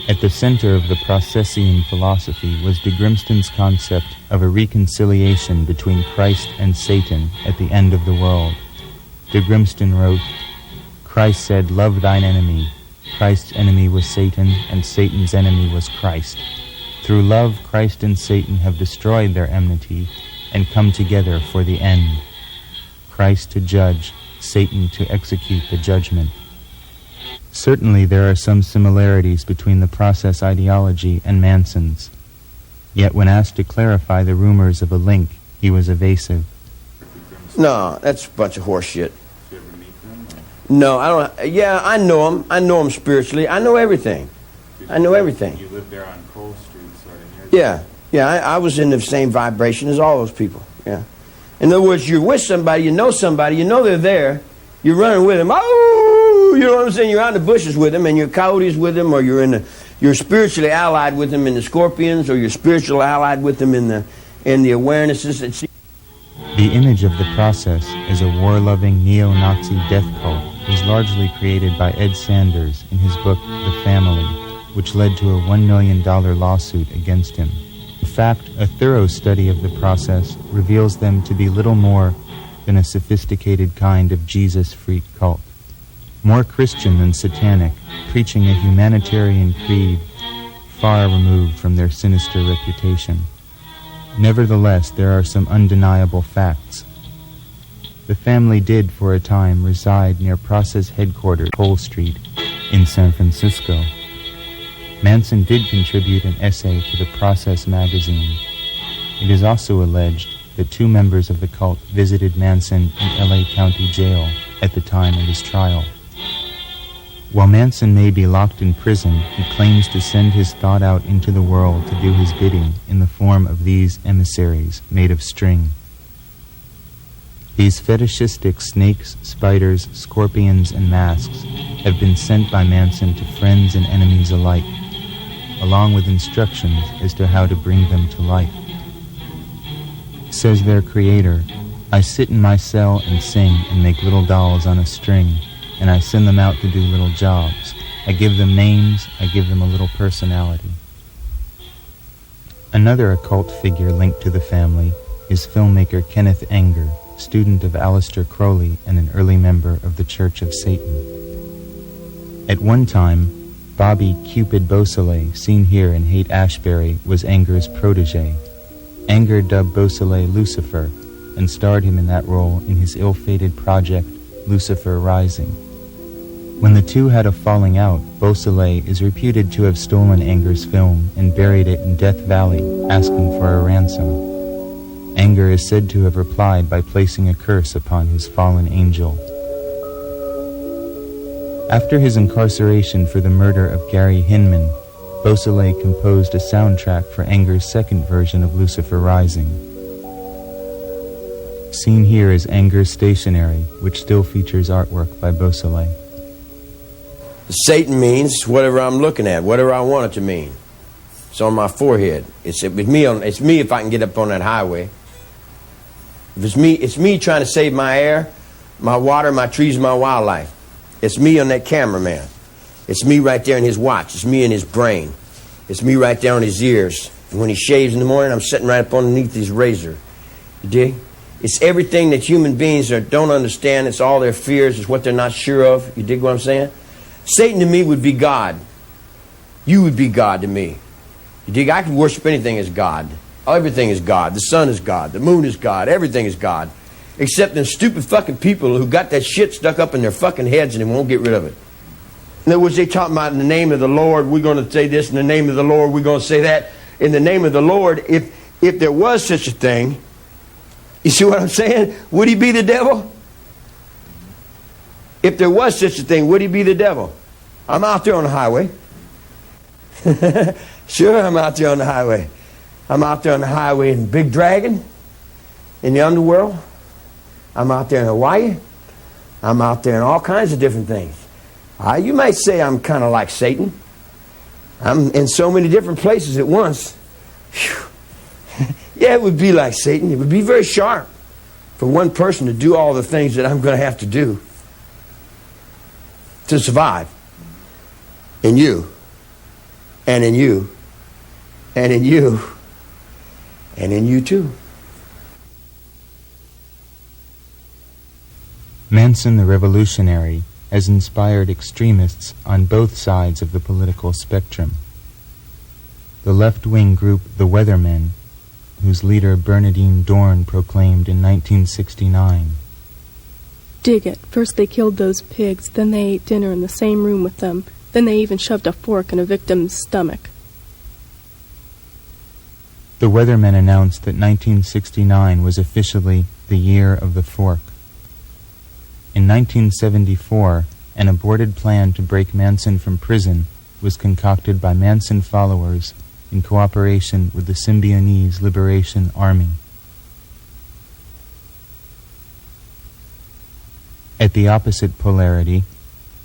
At the center of the Processian philosophy was de Grimston's concept of a reconciliation between Christ and Satan at the end of the world. De Grimston wrote, "Christ said, 'Love thine enemy.' Christ's enemy was Satan, and Satan's enemy was Christ. Through love, Christ and Satan have destroyed their enmity and come together for the end. Christ to judge, Satan to execute the judgment." Certainly there are some similarities between the Process ideology and Manson's. Yet when asked to clarify the rumors of a link, he was evasive. No, that's a bunch of horse shit. No, I don't. Yeah, I know him. I know him spiritually. I know everything. I know everything. You lived there on Cole Street, sort of. Yeah, I was in the same vibration as all those people. Yeah. In other words, you're with somebody, you know they're there, you're running with them. Oh, you know what I'm saying? You're out in the bushes with them, and you're coyotes with them, or you're spiritually allied with them in the scorpions, or you're spiritually allied with them in the awarenesses. The image of the process as a war-loving neo-Nazi death cult was largely created by Ed Sanders in his book The Family, which led to a $1 million lawsuit against him. In fact, a thorough study of the process reveals them to be little more than a sophisticated kind of Jesus freak cult. More Christian than satanic, preaching a humanitarian creed far removed from their sinister reputation. Nevertheless, there are some undeniable facts. The family did, for a time, reside near Process headquarters, Cole Street, in San Francisco. Manson did contribute an essay to the Process magazine. It is also alleged that 2 members of the cult visited Manson in LA County Jail at the time of his trial. While Manson may be locked in prison, he claims to send his thought out into the world to do his bidding in the form of these emissaries made of string. These fetishistic snakes, spiders, scorpions, and masks have been sent by Manson to friends and enemies alike, along with instructions as to how to bring them to life. Says their creator, "I sit in my cell and sing and make little dolls on a string, and I send them out to do little jobs. I give them names, I give them a little personality." Another occult figure linked to the family is filmmaker Kenneth Anger, student of Aleister Crowley and an early member of the Church of Satan. At one time, Bobby Cupid Beausoleil, seen here in Haight-Ashbury, was Anger's protege. Anger dubbed Beausoleil Lucifer and starred him in that role in his ill-fated project Lucifer Rising. When the two had a falling out, Beausoleil is reputed to have stolen Anger's film and buried it in Death Valley, asking for a ransom. Anger is said to have replied by placing a curse upon his fallen angel. After his incarceration for the murder of Gary Hinman, Beausoleil composed a soundtrack for Anger's second version of Lucifer Rising. Seen here is Anger's stationery, which still features artwork by Beausoleil. Satan means whatever I'm looking at, whatever I want it to mean. It's on my forehead. It's me if I can get up on that highway. If it's me trying to save my air, my water, my trees, my wildlife. It's me on that cameraman. It's me right there in his watch. It's me in his brain. It's me right there on his ears. And when he shaves in the morning, I'm sitting right up underneath his razor. You dig? It's everything that human beings don't understand. It's all their fears. It's what they're not sure of. You dig what I'm saying? Satan to me would be God. You would be God to me. You dig? I could worship anything as God. Everything is God. The sun is God. The moon is God. Everything is God. Except them stupid fucking people who got that shit stuck up in their fucking heads and they won't get rid of it. In other words, they talk about in the name of the Lord, we're going to say this. In the name of the Lord, we're going to say that. In the name of the Lord, if there was such a thing, you see what I'm saying? Would he be the devil? If there was such a thing, would he be the devil? I'm out there on the highway. Sure, I'm out there on the highway. I'm out there on the highway in Big Dragon, in the underworld. I'm out there in Hawaii. I'm out there in all kinds of different things. You might say I'm kind of like Satan. I'm in so many different places at once. Yeah, it would be like Satan. It would be very sharp for one person to do all the things that I'm going to have to do to survive. In you, and in you, and in you, and in you too. Manson the Revolutionary has inspired extremists on both sides of the political spectrum. The left-wing group The Weathermen, whose leader Bernardine Dorn proclaimed in 1969. Dig it. First they killed those pigs, then they ate dinner in the same room with them, then they even shoved a fork in a victim's stomach. The Weathermen announced that 1969 was officially the year of the fork. In 1974, an aborted plan to break Manson from prison was concocted by Manson followers in cooperation with the Symbionese Liberation Army. At the opposite polarity,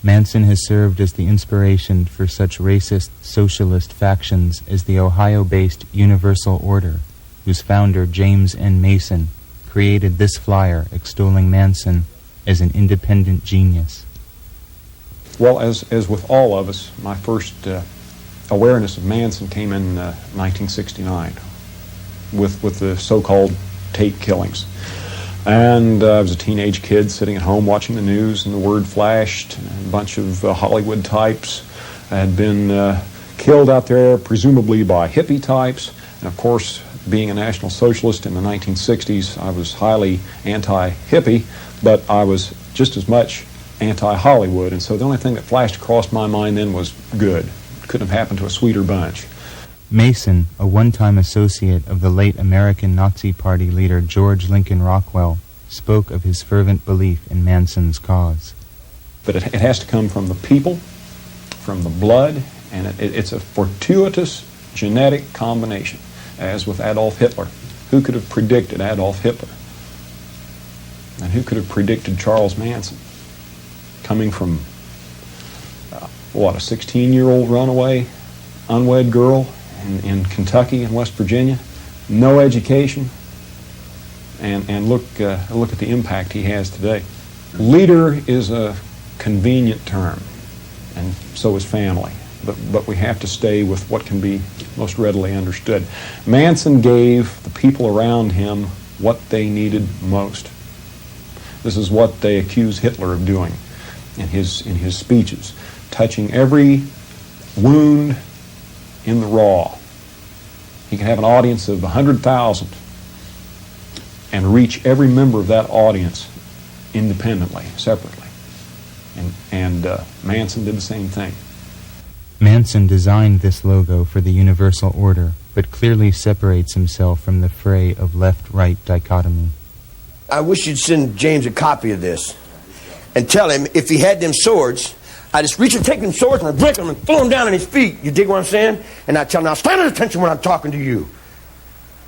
Manson has served as the inspiration for such racist socialist factions as the Ohio-based Universal Order, whose founder, James N. Mason, created this flyer extolling Manson as an independent genius. Well, as with all of us, my first awareness of Manson came in 1969 with the so-called Tate killings. And I was a teenage kid sitting at home watching the news, and the word flashed. A bunch of Hollywood types had been killed out there, presumably by hippie types. And of course, being a National Socialist in the 1960s, I was highly anti-hippie, but I was just as much anti-Hollywood. And so the only thing that flashed across my mind then was good. Couldn't have happened to a sweeter bunch. Mason, a one-time associate of the late American Nazi Party leader George Lincoln Rockwell, spoke of his fervent belief in Manson's cause. But it has to come from the people, from the blood, and it's a fortuitous genetic combination, as with Adolf Hitler. Who could have predicted Adolf Hitler? And who could have predicted Charles Manson? Coming from, a 16-year-old runaway, unwed girl in Kentucky and West Virginia, no education, and look at the impact he has today. Leader is a convenient term, and so is family, but we have to stay with what can be most readily understood. Manson gave the people around him what they needed most. This is what they accuse Hitler of doing in his speeches, touching every wound in the raw. He can have an audience of 100,000 and reach every member of that audience independently, separately. And Manson did the same thing. Manson designed this logo for the Universal Order, but clearly separates himself from the fray of left-right dichotomy. I wish you'd send James a copy of this and tell him if he had them swords, I just reach and take them swords and I break them and throw them down on his feet. You dig what I'm saying? And I tell him, now stand at attention when I'm talking to you.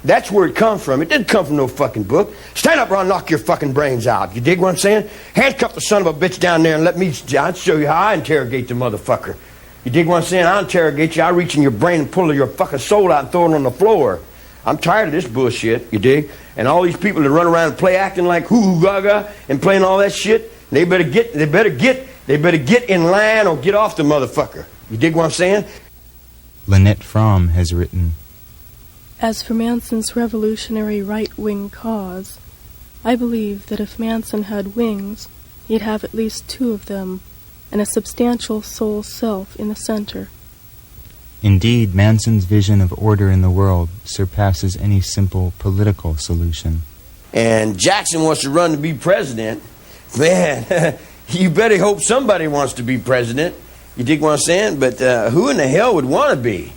That's where it comes from. It didn't come from no fucking book. Stand up or I'll knock your fucking brains out. You dig what I'm saying? Handcuff the son of a bitch down there and let me, I'll show you how I interrogate the motherfucker. You dig what I'm saying? I'll interrogate you. I'll reach in your brain and pull your fucking soul out and throw it on the floor. I'm tired of this bullshit, you dig? And all these people that run around and play acting like hoo-hoo gaga and playing all that shit, they better get in line or get off the motherfucker. You dig what I'm saying? Lynette Fromm has written, As for Manson's revolutionary right-wing cause, I believe that if Manson had wings, he'd have at least two of them, and a substantial soul self in the center. Indeed, Manson's vision of order in the world surpasses any simple political solution. And Jackson wants to run to be president. Man, you better hope somebody wants to be president. You dig what I'm saying? But who in the hell would want to be?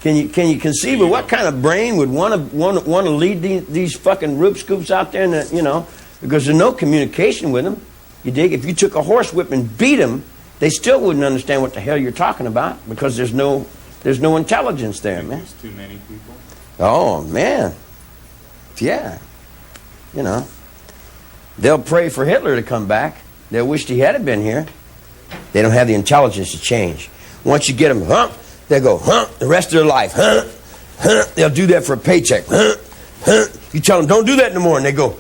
Can you conceive of what kind of brain would want to lead these fucking rube scoops out there? Because there's no communication with them. You dig? If you took a horsewhip and beat them, they still wouldn't understand what the hell you're talking about because there's no intelligence there, man. There's too many people. Oh man, yeah. They'll pray for Hitler to come back. They'll wish he hadn't been here. They don't have the intelligence to change. Once you get them, they'll go, the rest of their life, They'll do that for a paycheck, You tell them, don't do that no more, and they go,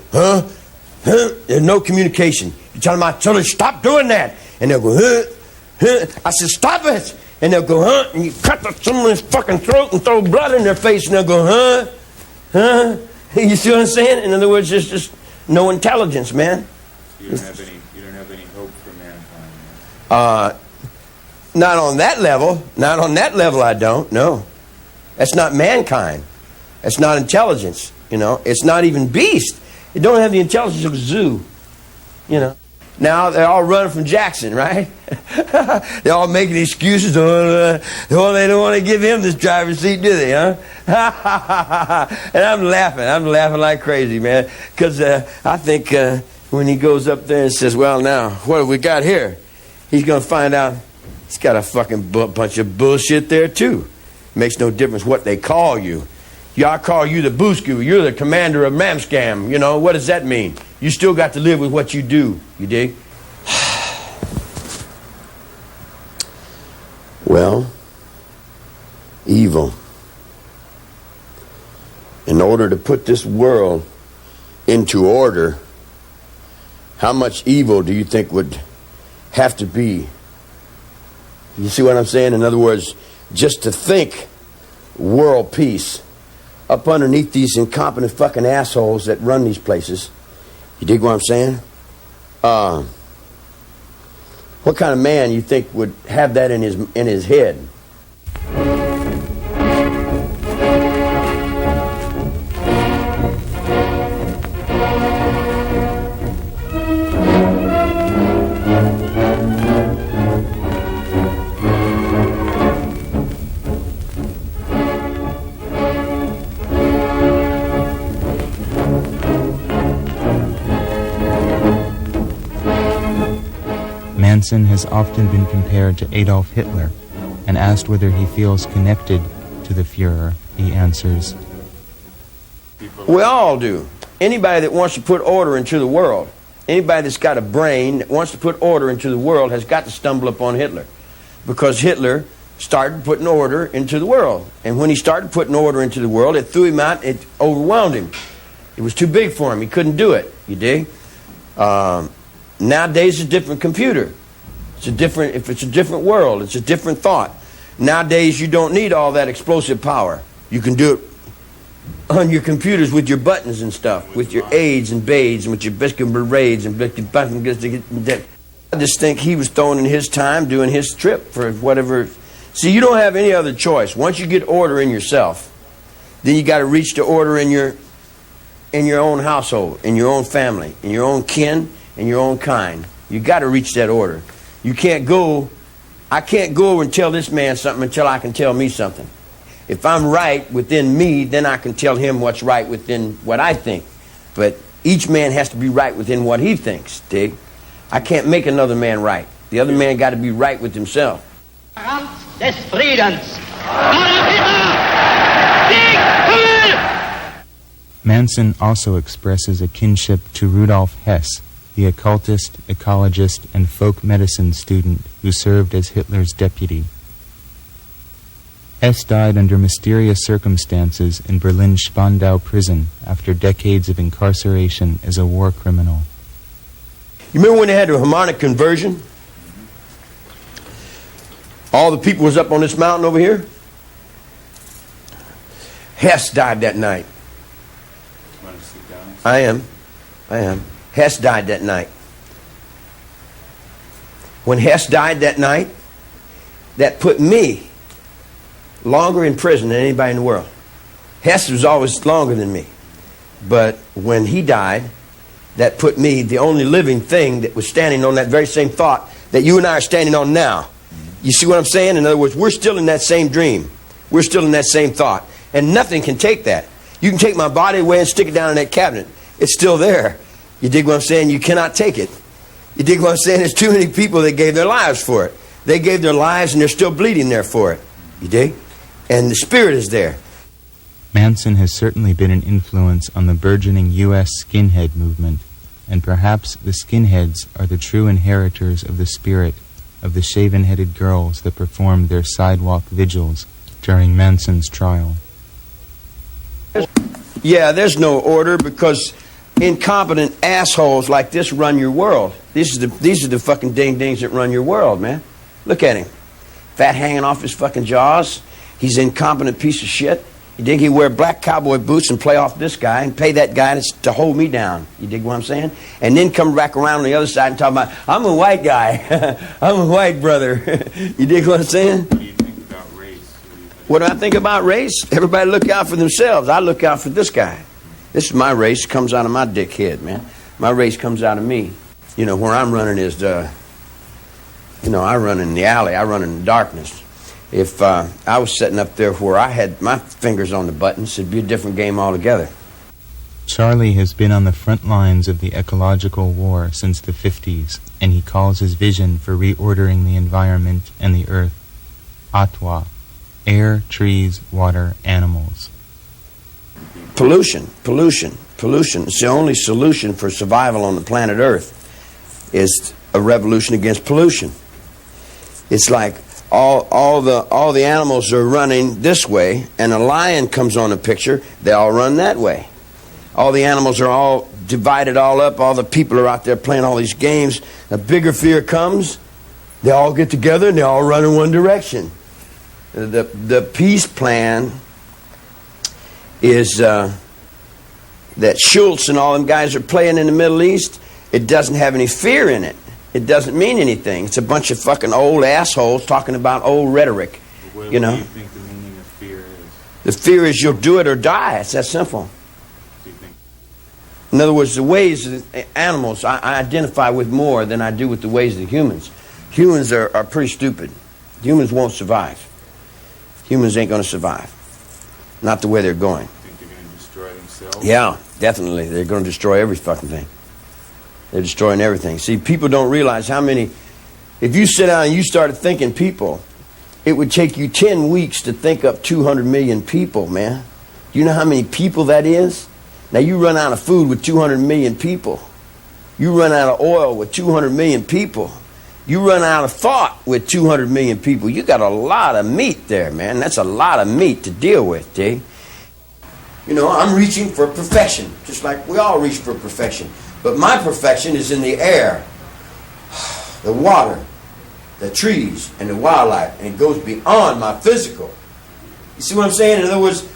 There's no communication. You tell them, I tell them, stop doing that. And they'll go, I said, stop it. And they'll go, and you cut someone's fucking throat and throw blood in their face, and they'll go, You see what I'm saying? In other words, there's just no intelligence, man. You don't have any hope for mankind. Not on that level. Not on that level, I don't. No. That's not mankind. That's not intelligence. It's not even beast. It don't have the intelligence of a zoo. Now they're all running from Jackson, right? They're all making excuses. They don't want to give him this driver's seat, do they, huh? And I'm laughing like crazy, man. Because I think when he goes up there and says, well, now, what have we got here? He's going to find out he's got a fucking bunch of bullshit there, too. Makes no difference what they call you. I call you the Boosku. You're the commander of Mamscam. What does that mean? You still got to live with what you do. You dig? Well, evil. In order to put this world into order, how much evil do you think would have to be? You see what I'm saying? In other words, just to think world peace up underneath these incompetent fucking assholes that run these places. You dig what I'm saying? What kind of man you think would have that in his head? Manson has often been compared to Adolf Hitler, and asked whether he feels connected to the Fuhrer, he answers, We all do. Anybody that wants to put order into the world, anybody that's got a brain that wants to put order into the world has got to stumble upon Hitler. Because Hitler started putting order into the world. And when he started putting order into the world, it threw him out, it overwhelmed him. It was too big for him. He couldn't do it. You dig? Nowadays, it's a different computer. If it's a different world, it's a different thought. Nowadays, you don't need all that explosive power. You can do it on your computers with your buttons and stuff, with your aids and baids, and with your biscuit braids and biscuit buttons. I just think he was throwing in his time doing his trip for whatever. See, you don't have any other choice. Once you get order in yourself, then you got to reach the order in your own household, in your own family, in your own kin, in your own kind. You got to reach that order. You can't go, I can't go and tell this man something until I can tell me something. If I'm right within me, then I can tell him what's right within what I think. But each man has to be right within what he thinks, dig? I can't make another man right. The other man got to be right with himself. Des Friedens. Manson also expresses a kinship to Rudolf Hess, the occultist, ecologist, and folk medicine student who served as Hitler's deputy. Hess died under mysterious circumstances in Berlin's Spandau prison after decades of incarceration as a war criminal. You remember when they had the harmonic conversion? All the people was up on this mountain over here. Hess died that night. I am. Hess died that night. When Hess died that night, that put me longer in prison than anybody in the world. Hess was always longer than me. But when he died, that put me, the only living thing that was standing on that very same thought that you and I are standing on now. You see what I'm saying? In other words, we're still in that same dream. We're still in that same thought. And nothing can take that. You can take my body away and stick it down in that cabinet. It's still there. You dig what I'm saying? You cannot take it. You dig what I'm saying? There's too many people that gave their lives for it. They gave their lives and they're still bleeding there for it. You dig? And the spirit is there. Manson has certainly been an influence on the burgeoning U.S. skinhead movement, and perhaps the skinheads are the true inheritors of the spirit of the shaven-headed girls that performed their sidewalk vigils during Manson's trial. Yeah, there's no order because incompetent assholes like this run your world. These are the fucking ding-dings that run your world, man. Look at him. Fat hanging off his fucking jaws. He's an incompetent piece of shit. You dig? He wear black cowboy boots and play off this guy and pay that guy to hold me down. You dig what I'm saying? And then come back around on the other side and talk about, I'm a white guy. I'm a white brother. You dig what I'm saying? What do you think about race? What do I think about race? Everybody look out for themselves. I look out for this guy. This is my race. Comes out of my dickhead, man. My race comes out of me. You know, where I'm running is I run in the alley. I run in the darkness. If I was sitting up there where I had my fingers on the buttons, it'd be a different game altogether. Charlie has been on the front lines of the ecological war since the 50s, and he calls his vision for reordering the environment and the earth Atwa, air, trees, water, animals. Pollution. It's the only solution for survival on the planet Earth is a revolution against pollution. It's like all the animals are running this way, and a lion comes on the picture, they all run that way. All the animals are all divided all up. All the people are out there playing all these games. A bigger fear comes, they all get together and they all run in one direction. The peace plan is that Schultz and all them guys are playing in the Middle East. It doesn't have any fear in it. It doesn't mean anything. It's a bunch of fucking old assholes talking about old rhetoric. What you know? do you think the meaning of fear is? The fear is you'll do it or die. It's that simple. In other words, the ways of the animals I identify with more than I do with the ways of the humans. Humans are pretty stupid. Humans won't survive. Humans ain't going to survive. Not the way they're going. Think they're going to destroy themselves? Yeah, definitely. They're going to destroy every fucking thing. They're destroying everything. See, people don't realize how many... If you sit down and you started thinking people, it would take you 10 weeks to think up 200 million people, man. Do you know how many people that is? Now, you run out of food with 200 million people. You run out of oil with 200 million people. You run out of thought with 200 million people. You got a lot of meat there, man. That's a lot of meat to deal with, dig? You know, I'm reaching for perfection, just like we all reach for perfection. But my perfection is in the air, the water, the trees, and the wildlife. And it goes beyond my physical. You see what I'm saying? In other words,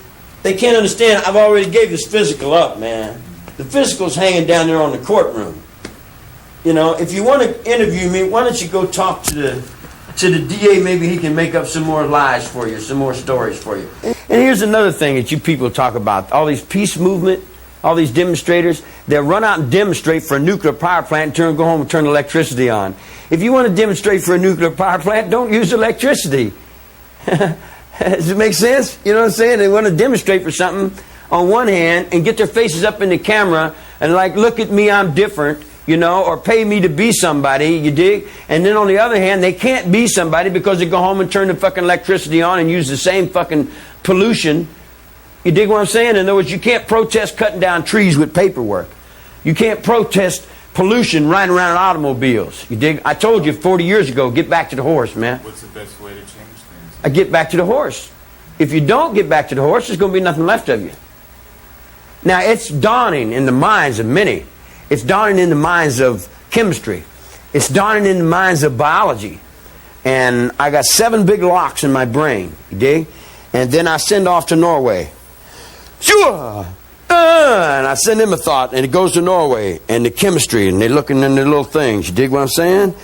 they can't understand. I've already gave this physical up, man. The physical's hanging down there on the courtroom. You know, if you want to interview me, why don't you go talk to the DA? Maybe he can make up some more lies for you, some more stories for you. And here's another thing that you people talk about. All these peace movement, all these demonstrators, they'll run out and demonstrate for a nuclear power plant and go home and turn the electricity on. If you want to demonstrate for a nuclear power plant, don't use electricity. Does it make sense? You know what I'm saying? They want to demonstrate for something on one hand and get their faces up in the camera and like, look at me, I'm different, you know, or pay me to be somebody, you dig? And then on the other hand, they can't be somebody because they go home and turn the fucking electricity on and use the same fucking pollution. You dig what I'm saying? In other words, you can't protest cutting down trees with paperwork. You can't protest pollution riding around in automobiles. You dig? I told you 40 years ago, get back to the horse, man. What's the best way to change things? I get back to the horse. If you don't get back to the horse, there's going to be nothing left of you. Now, it's dawning in the minds of many. It's dawning in the minds of chemistry. It's dawning in the minds of biology. And I got 7 big locks in my brain, you dig? And then I send off to Norway. Sure! And I send them a thought, and it goes to Norway, and the chemistry, and they're looking in their little things. You dig what I'm saying?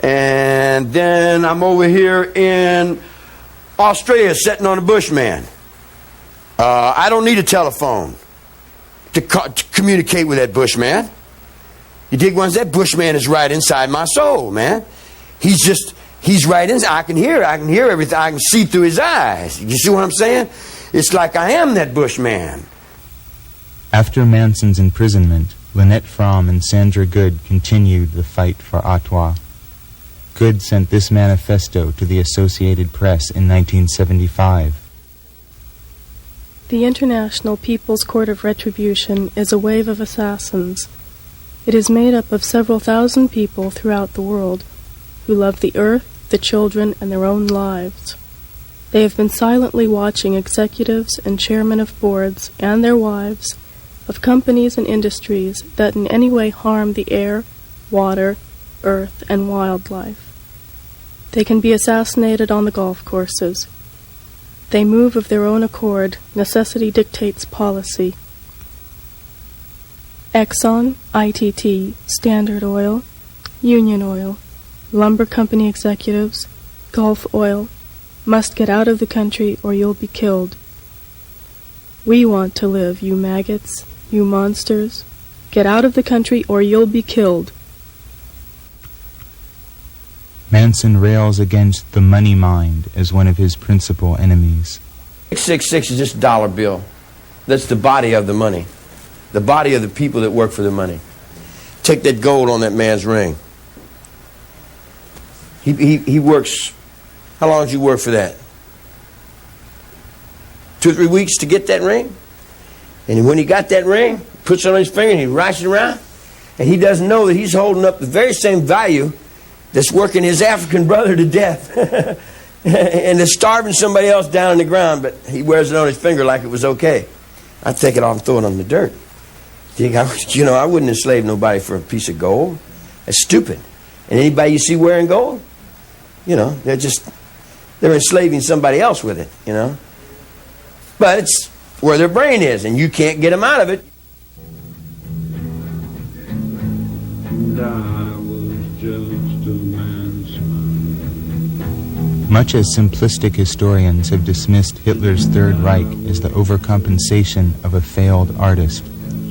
And then I'm over here in Australia sitting on a bushman. I don't need a telephone to communicate with that bushman. You dig what I'm saying? That bushman is right inside my soul, man. He's right inside. I can hear everything. I can see through his eyes. You see what I'm saying? It's like I am that bushman. After Manson's imprisonment, Lynette Fromm and Sandra Good continued the fight for Ottawa. Good sent this manifesto to the Associated Press in 1975. The International People's Court of Retribution is a wave of assassins. It is made up of several thousand people throughout the world who love the earth, the children, and their own lives. They have been silently watching executives and chairmen of boards and their wives of companies and industries that in any way harm the air, water, earth, and wildlife. They can be assassinated on the golf courses. They move of their own accord. Necessity dictates policy. Exxon, ITT, Standard Oil, Union Oil, lumber company executives, Gulf Oil, must get out of the country or you'll be killed. We want to live, you maggots, you monsters. Get out of the country or you'll be killed. Manson rails against the money mind as one of his principal enemies. 666 is just a dollar bill. That's the body of the money. The body of the people that work for the money. Take that gold on that man's ring. He works. How long did you work for that? 2 or 3 weeks to get that ring? And when he got that ring, he puts it on his finger and he writes it around. And he doesn't know that he's holding up the very same value that's working his African brother to death. And they're starving somebody else down on the ground, but he wears it on his finger like it was okay. I'd take it off and throw it on the dirt. I wouldn't enslave nobody for a piece of gold. That's stupid. And anybody you see wearing gold, they're enslaving somebody else with it, But it's where their brain is, and you can't get them out of it. And I was just a man's man. Much as simplistic historians have dismissed Hitler's Third Reich as the overcompensation of a failed artist,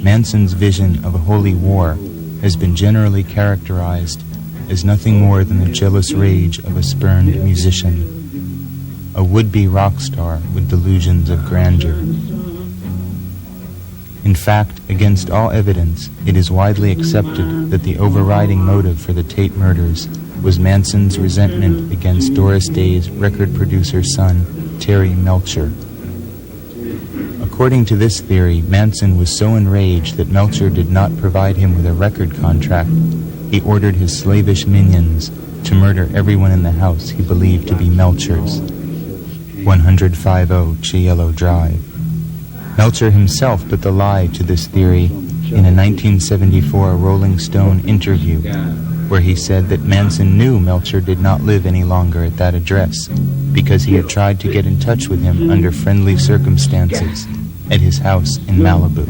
Manson's vision of a holy war has been generally characterized as nothing more than the jealous rage of a spurned musician, a would-be rock star with delusions of grandeur. In fact, against all evidence, it is widely accepted that the overriding motive for the Tate murders was Manson's resentment against Doris Day's record producer's son, Terry Melcher. According to this theory, Manson was so enraged that Melcher did not provide him with a record contract, he ordered his slavish minions to murder everyone in the house he believed to be Melcher's. 150 Chiello Drive. Melcher himself put the lie to this theory in a 1974 Rolling Stone interview, where he said that Manson knew Melcher did not live any longer at that address because he had tried to get in touch with him under friendly circumstances at his house in Malibu.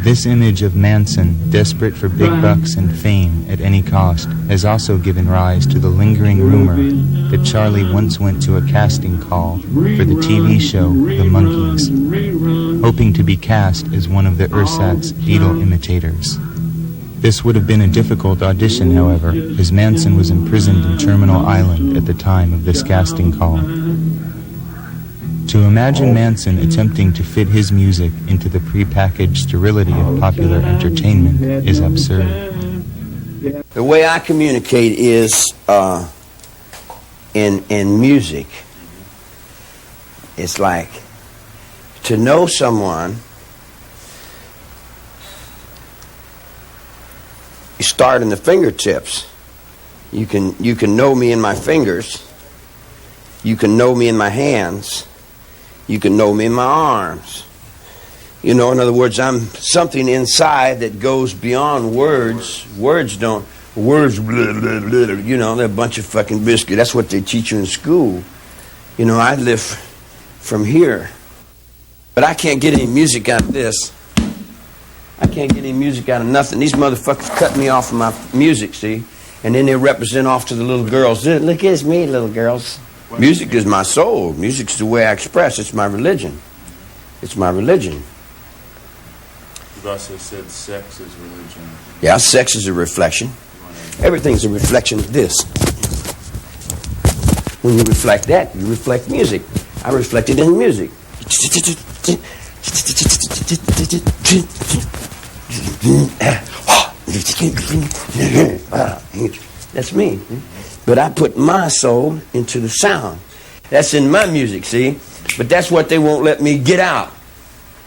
This image of Manson, desperate for big bucks and fame at any cost, has also given rise to the lingering rumor that Charlie once went to a casting call for the TV show The Monkees, hoping to be cast as one of the ersatz Beatle imitators. This would have been a difficult audition, however, as Manson was imprisoned in Terminal Island at the time of this casting call. To imagine Manson attempting to fit his music into the prepackaged sterility of popular entertainment is absurd. The way I communicate is in music. It's like to know someone. You start in the fingertips. You can know me in my fingers. You can know me in my hands. You can know me in my arms. In other words, I'm something inside that goes beyond words. Words, blah, blah, blah, they're a bunch of fucking biscuit. That's what they teach you in school. I live from here. But I can't get any music out of this. I can't get any music out of nothing. These motherfuckers cut me off of my music, see? And then they represent off to the little girls. Look at me, little girls. Music is my soul. Music's the way I express. It's my religion. It's my religion. You've also said sex is religion. Yeah, sex is a reflection. Everything's a reflection of this. When you reflect that, you reflect music. I reflect it in music. That's me. But I put my soul into the sound. That's in my music, see? But that's what they won't let me get out.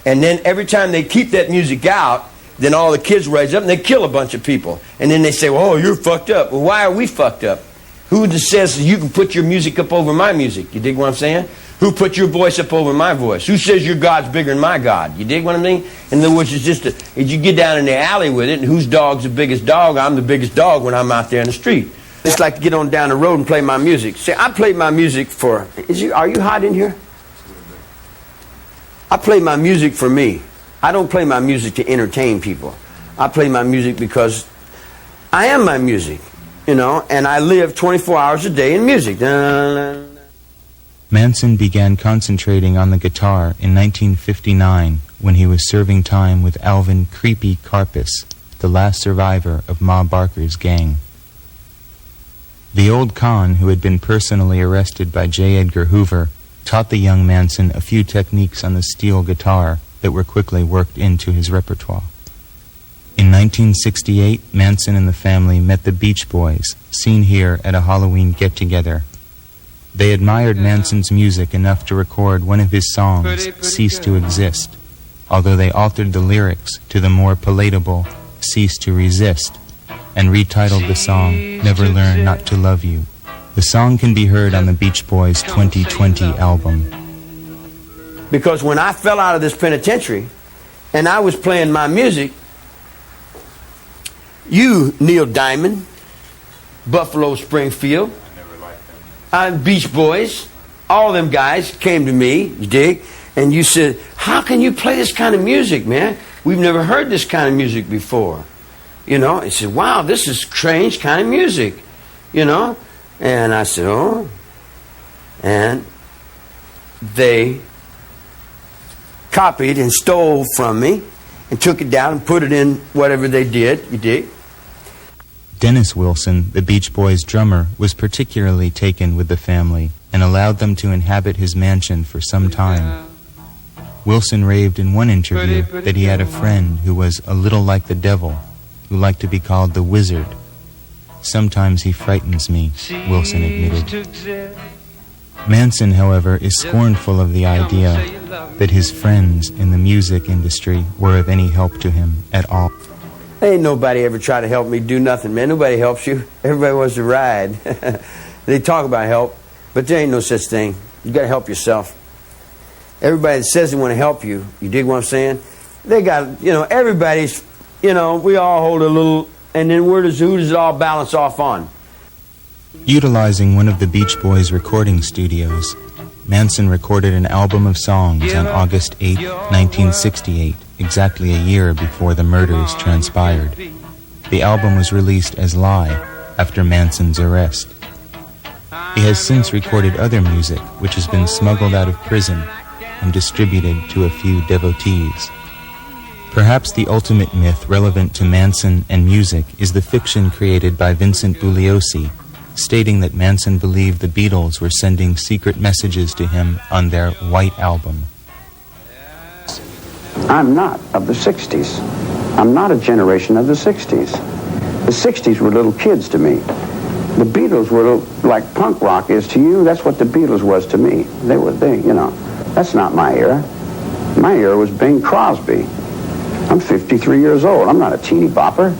And then every time they keep that music out, then all the kids rise up and they kill a bunch of people. And then they say, well, oh, you're fucked up. Well, why are we fucked up? Who just says you can put your music up over my music? You dig what I'm saying? Who put your voice up over my voice? Who says your God's bigger than my God? You dig what I mean? In other words, it's just as you get down in the alley with it, and whose dog's the biggest dog? I'm the biggest dog when I'm out there in the street. It's like to get on down the road and play my music. See, I play my music for... Are you hot in here? I play my music for me. I don't play my music to entertain people. I play my music because I am my music, and I live 24 hours a day in music. Manson began concentrating on the guitar in 1959 when he was serving time with Alvin Creepy Karpis, the last survivor of Ma Barker's gang. The old con, who had been personally arrested by J. Edgar Hoover, taught the young Manson a few techniques on the steel guitar that were quickly worked into his repertoire. In 1968, Manson and the family met the Beach Boys, seen here at a Halloween get-together. They admired Manson's music enough to record one of his songs, Cease to Exist, although they altered the lyrics to the more palatable Cease to Resist, and retitled the song Never Learn Not to Love You. The song can be heard on the Beach Boys' 2020 album. Because when I fell out of this penitentiary and I was playing my music, you, Neil Diamond, Buffalo Springfield, Beach Boys, all them guys came to me, you dig, and you said, how can you play this kind of music, man? We've never heard this kind of music before. You know, and said, wow, this is strange kind of music, you know. And I said, oh. And they copied and stole from me and took it down and put it in whatever they did, you dig. Dennis Wilson, the Beach Boys drummer, was particularly taken with the family and allowed them to inhabit his mansion for some time. Wilson raved in one interview that he had a friend who was a little like the devil, who liked to be called the Wizard. Sometimes he frightens me, Wilson admitted. Manson, however, is scornful of the idea that his friends in the music industry were of any help to him at all. Ain't nobody ever tried to help me do nothing, man. Nobody helps you. Everybody wants to ride. They talk about help, but there ain't no such thing. You got to help yourself. Everybody that says they want to help you, you dig what I'm saying? They got, you know, everybody's, you know, we all hold a little, and then who does it all balance off on? Utilizing one of the Beach Boys' recording studios, Manson recorded an album of songs on August 8, 1968, exactly a year before the murders transpired. The album was released as Lie after Manson's arrest. He has since recorded other music which has been smuggled out of prison and distributed to a few devotees. Perhaps the ultimate myth relevant to Manson and music is the fiction created by Vincent Bugliosi, stating that Manson believed the Beatles were sending secret messages to him on their White Album. I'm not of the 60s. I'm not a generation of the 60s. The 60s were little kids to me. The Beatles were like punk rock is to you. That's what the Beatles was to me. You know, that's not my era. My era was Bing Crosby. I'm 53 years old. I'm not a teeny bopper.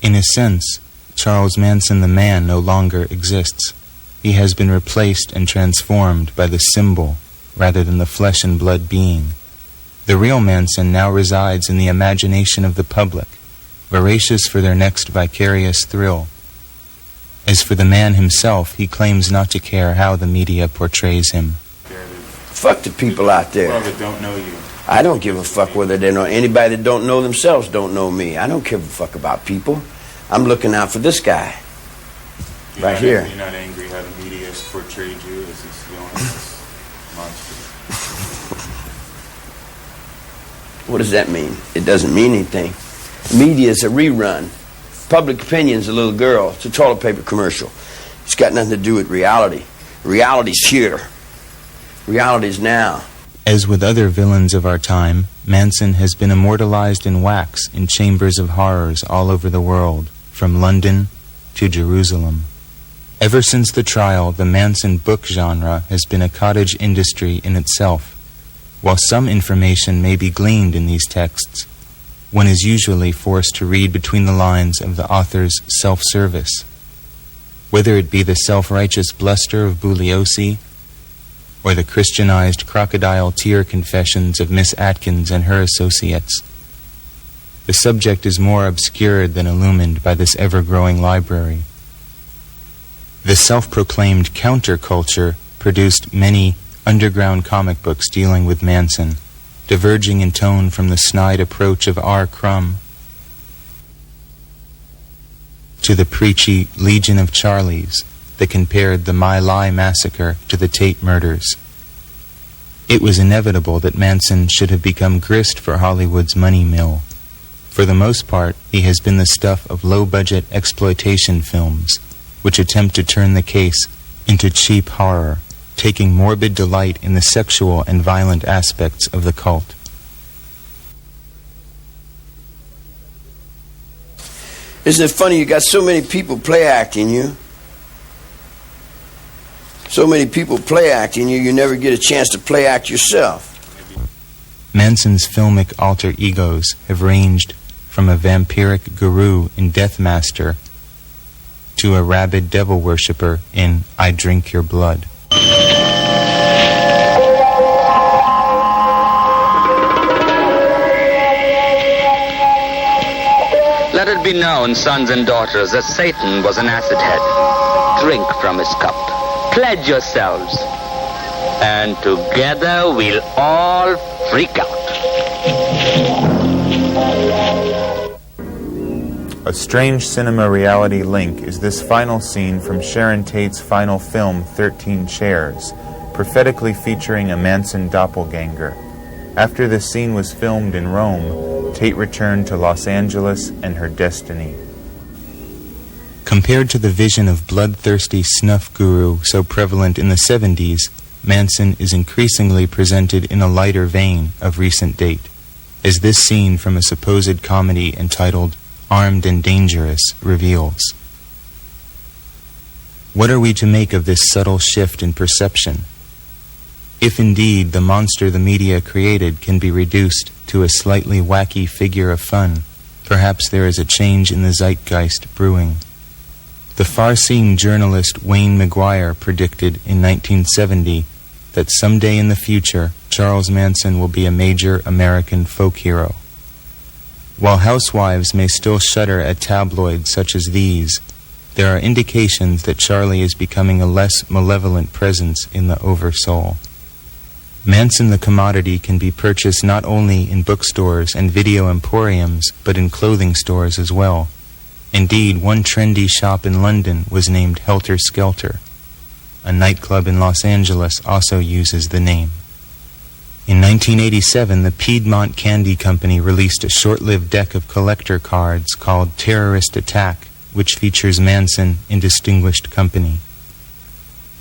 In a sense, Charles Manson the man no longer exists. He has been replaced and transformed by the symbol rather than the flesh and blood being. The real Manson now resides in the imagination of the public, voracious for their next vicarious thrill. As for the man himself, he claims not to care how the media portrays him. Fuck the people out there. Well, that don't know you. I don't give a fuck whether they know. Anybody that don't know themselves don't know me. I don't give a fuck about people. I'm looking out for this guy. Right here. You're not angry how the media has portrayed you as this villainous monster? What does that mean? It doesn't mean anything. Media is a rerun. Public opinion's a little girl. It's a toilet paper commercial. It's got nothing to do with reality. Reality's here. Reality's now. As with other villains of our time, Manson has been immortalized in wax in chambers of horrors all over the world, from London to Jerusalem. Ever since the trial, the Manson book genre has been a cottage industry in itself. While some information may be gleaned in these texts, one is usually forced to read between the lines of the author's self-service. Whether it be the self-righteous bluster of Bugliosi, or the Christianized crocodile tear confessions of Miss Atkins and her associates, the subject is more obscured than illumined by this ever-growing library. The self-proclaimed counterculture produced many underground comic books dealing with Manson, diverging in tone from the snide approach of R. Crumb to the preachy Legion of Charlies that compared the My Lai massacre to the Tate murders. It was inevitable that Manson should have become grist for Hollywood's money mill. For the most part, he has been the stuff of low-budget exploitation films, which attempt to turn the case into cheap horror, taking morbid delight in the sexual and violent aspects of the cult. Isn't it funny you got so many people play acting you? So many people play acting you never get a chance to play act yourself. Manson's filmic alter egos have ranged from a vampiric guru in Death Master to a rabid devil worshipper in I Drink Your Blood. Let it be known, sons and daughters, that Satan was an acid head. Drink from his cup. Pledge yourselves. And together we'll all freak out. A strange cinema reality link is this final scene from Sharon Tate's final film, 13 Chairs, prophetically featuring a Manson doppelganger. After this scene was filmed in Rome, Tate returned to Los Angeles and her destiny. Compared to the vision of bloodthirsty snuff guru so prevalent in the 70s, Manson is increasingly presented in a lighter vein of recent date, as this scene from a supposed comedy entitled Armed and Dangerous reveals. What are we to make of this subtle shift in perception? If indeed the monster the media created can be reduced to a slightly wacky figure of fun, perhaps there is a change in the zeitgeist brewing. The far-seeing journalist Wayne McGuire predicted in 1970 that someday in the future, Charles Manson will be a major American folk hero. While housewives may still shudder at tabloids such as these, there are indications that Charlie is becoming a less malevolent presence in the oversoul. Manson the commodity can be purchased not only in bookstores and video emporiums, but in clothing stores as well. Indeed, one trendy shop in London was named Helter Skelter. A nightclub in Los Angeles also uses the name. In 1987, the Piedmont Candy Company released a short-lived deck of collector cards called Terrorist Attack, which features Manson in distinguished company.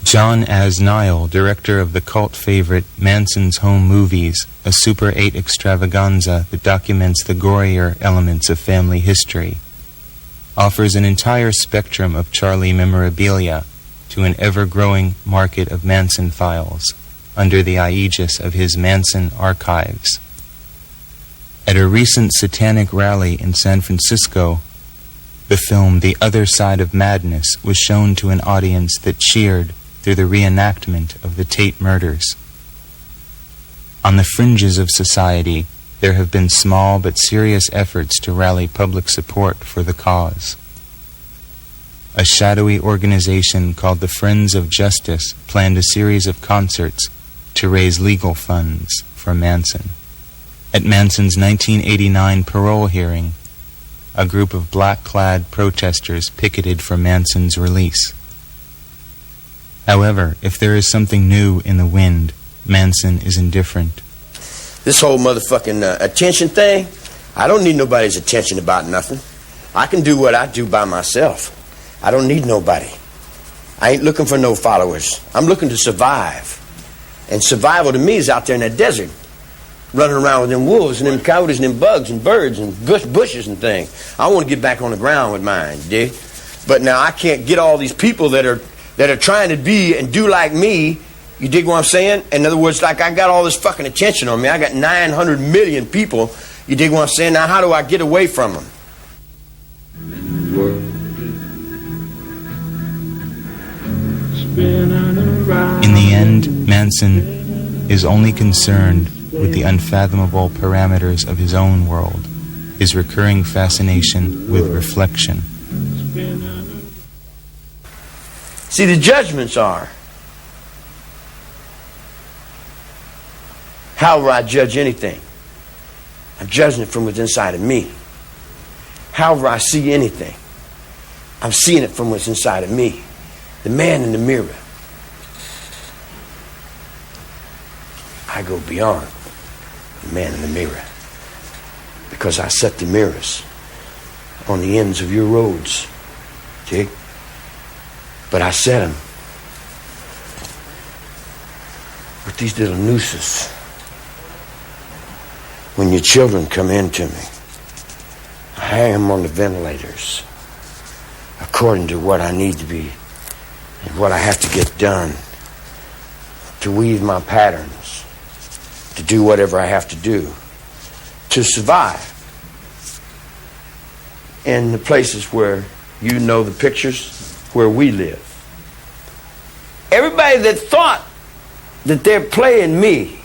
John Asnile, director of the cult favorite Manson's Home Movies, a Super 8 extravaganza that documents the gorier elements of family history, offers an entire spectrum of Charlie memorabilia to an ever-growing market of Manson files under the aegis of his Manson Archives. At a recent satanic rally in San Francisco, the film The Other Side of Madness was shown to an audience that cheered through the reenactment of the Tate murders. On the fringes of society, there have been small but serious efforts to rally public support for the cause. A shadowy organization called the Friends of Justice planned a series of concerts to raise legal funds for Manson. At Manson's 1989 parole hearing, a group of black-clad protesters picketed for Manson's release. However, if there is something new in the wind, Manson is indifferent. This whole motherfucking attention thing, I don't need nobody's attention about nothing. I can do what I do by myself. I don't need nobody. I ain't looking for no followers. I'm looking to survive. And survival to me is out there in that desert, running around with them wolves and them coyotes and them bugs and birds and bushes and things. I want to get back on the ground with mine, you dig? But now I can't get all these people that are trying to be and do like me. You dig what I'm saying? In other words, like I got all this fucking attention on me. I got 900 million people. You dig what I'm saying? Now how do I get away from them? In the end, Manson is only concerned with the unfathomable parameters of his own world, his recurring fascination with reflection. See, the judgments are, how will I judge anything? I'm judging it from what's inside of me. How will I see anything? I'm seeing it from what's inside of me. The man in the mirror. I go beyond the man in the mirror because I set the mirrors on the ends of your roads, Jake. But I set them with these little nooses. When your children come in to me, I hang them on the ventilators according to what I need to be and what I have to get done, to weave my patterns, to do whatever I have to do, to survive. In the places where you know the pictures, where we live. Everybody that thought that they're playing me,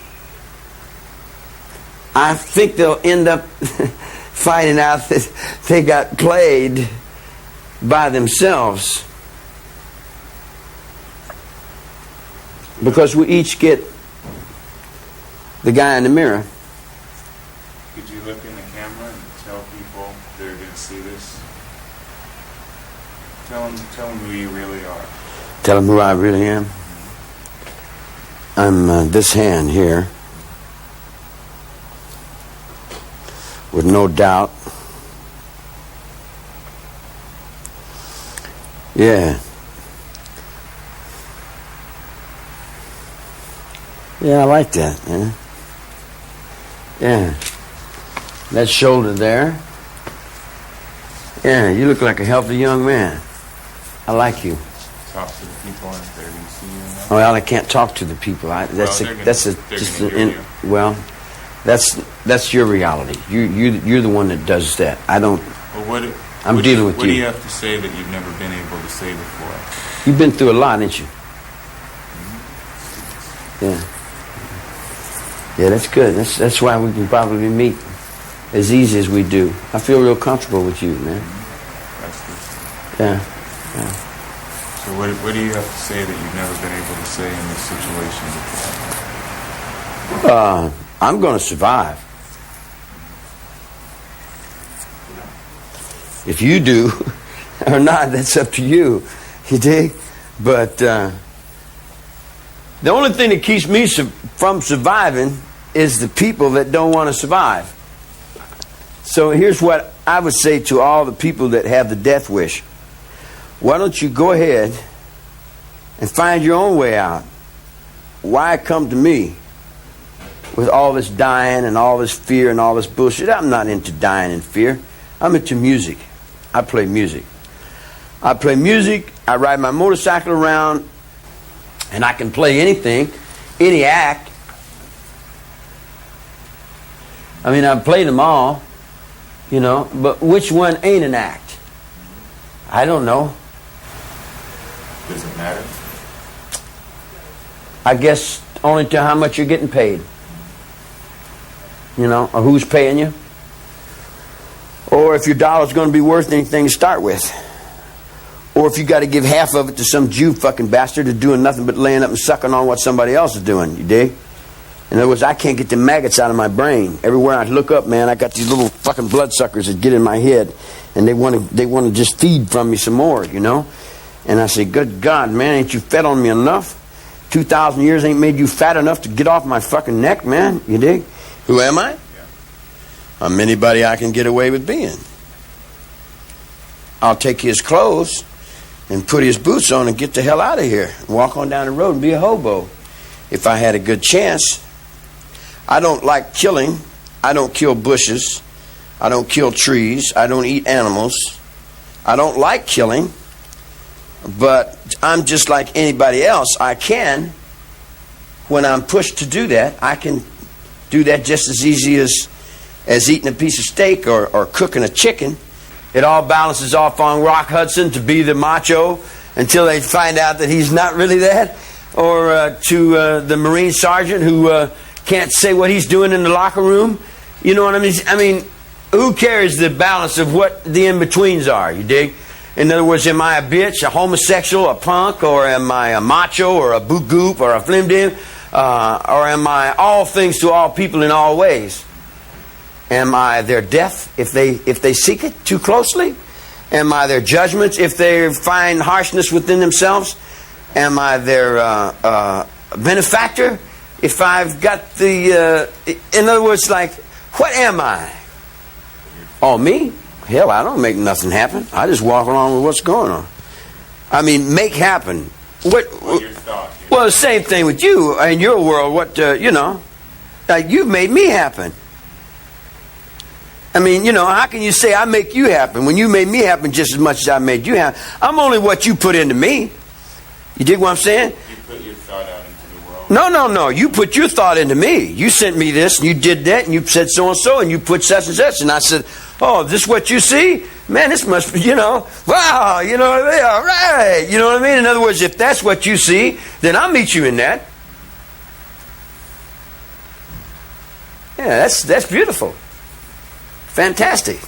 I think they'll end up finding out that they got played by themselves. Because we each get the guy in the mirror. Could you look in the camera and tell people they're going to see this? Tell them who you really are. Tell them who I really am. I'm this hand here, with no doubt. Yeah. Yeah, I like that, man. Yeah. That shoulder there. Yeah, you look like a healthy young man. I like you. Talk to the people if they're going to see you now. Well, I can't talk to the people. That's your reality. You're the one that does that. I don't. Well, I'm dealing with you. What do you have to say that you've never been able to say before? You've been through a lot, ain't you? Yeah. Yeah, that's good. That's why we can probably meet as easy as we do. I feel real comfortable with you, man. That's good. Yeah. So what do you have to say that you've never been able to say in this situation before? I'm going to survive. If you do or not, that's up to you. You dig? But the only thing that keeps me from surviving is the people that don't want to survive. So here's what I would say to all the people that have the death wish. Why don't you go ahead and find your own way out? Why come to me with all this dying and all this fear and all this bullshit? I'm not into dying and fear. I'm into music. I play music. I play music. I ride my motorcycle around, and I can play anything, any act. I mean, I've played them all, you know, but which one ain't an act? I don't know. Does it matter? I guess only to how much you're getting paid. You know, or who's paying you. Or if your dollar's going to be worth anything to start with. Or if you got to give half of it to some Jew fucking bastard who's doing nothing but laying up and sucking on what somebody else is doing. You dig? In other words, I can't get the maggots out of my brain. Everywhere I look up, man, I got these little fucking bloodsuckers that get in my head, and they want to just feed from me some more, you know. And I say, good God, man, ain't you fed on me enough? 2,000 years ain't made you fat enough to get off my fucking neck, man. You dig? Who am I? I'm anybody I can get away with being. I'll take his clothes and put his boots on and get the hell out of here. Walk on down the road and be a hobo. If I had a good chance. I don't like killing. I don't kill bushes. I don't kill trees. I don't eat animals. I don't like killing. But I'm just like anybody else. I can, when I'm pushed to do that, I can do that just as easy as eating a piece of steak or cooking a chicken. It all balances off on Rock Hudson to be the macho until they find out that he's not really that. Or to the Marine sergeant who can't say what he's doing in the locker room. You know what I mean? I mean, who cares the balance of what the in-betweens are, you dig? In other words, am I a bitch, a homosexual, a punk, or am I a macho, or a boot goop, or a flim-dim? Or am I all things to all people in all ways? Am I their death if they seek it too closely? Am I their judgments if they find harshness within themselves? Am I their benefactor if I've got the... in other words, like, what am I? Oh, me? Hell, I don't make nothing happen. I just walk along with what's going on. I mean, make happen. What your thought? Well, the same thing with you in your world. What you know, like you've made me happen. I mean, you know, how can you say I make you happen when you made me happen just as much as I made you happen? I'm only what you put into me. You dig what I'm saying? You put your thought out into the world No. You put your thought into me. You sent me this, and you did that, and you said so and so, and you put such and such, and I said, oh, this is what you see? Man, this must be, wow, you know what I mean? All right, you know what I mean? In other words, if that's what you see, then I'll meet you in that. Yeah, that's beautiful. Fantastic.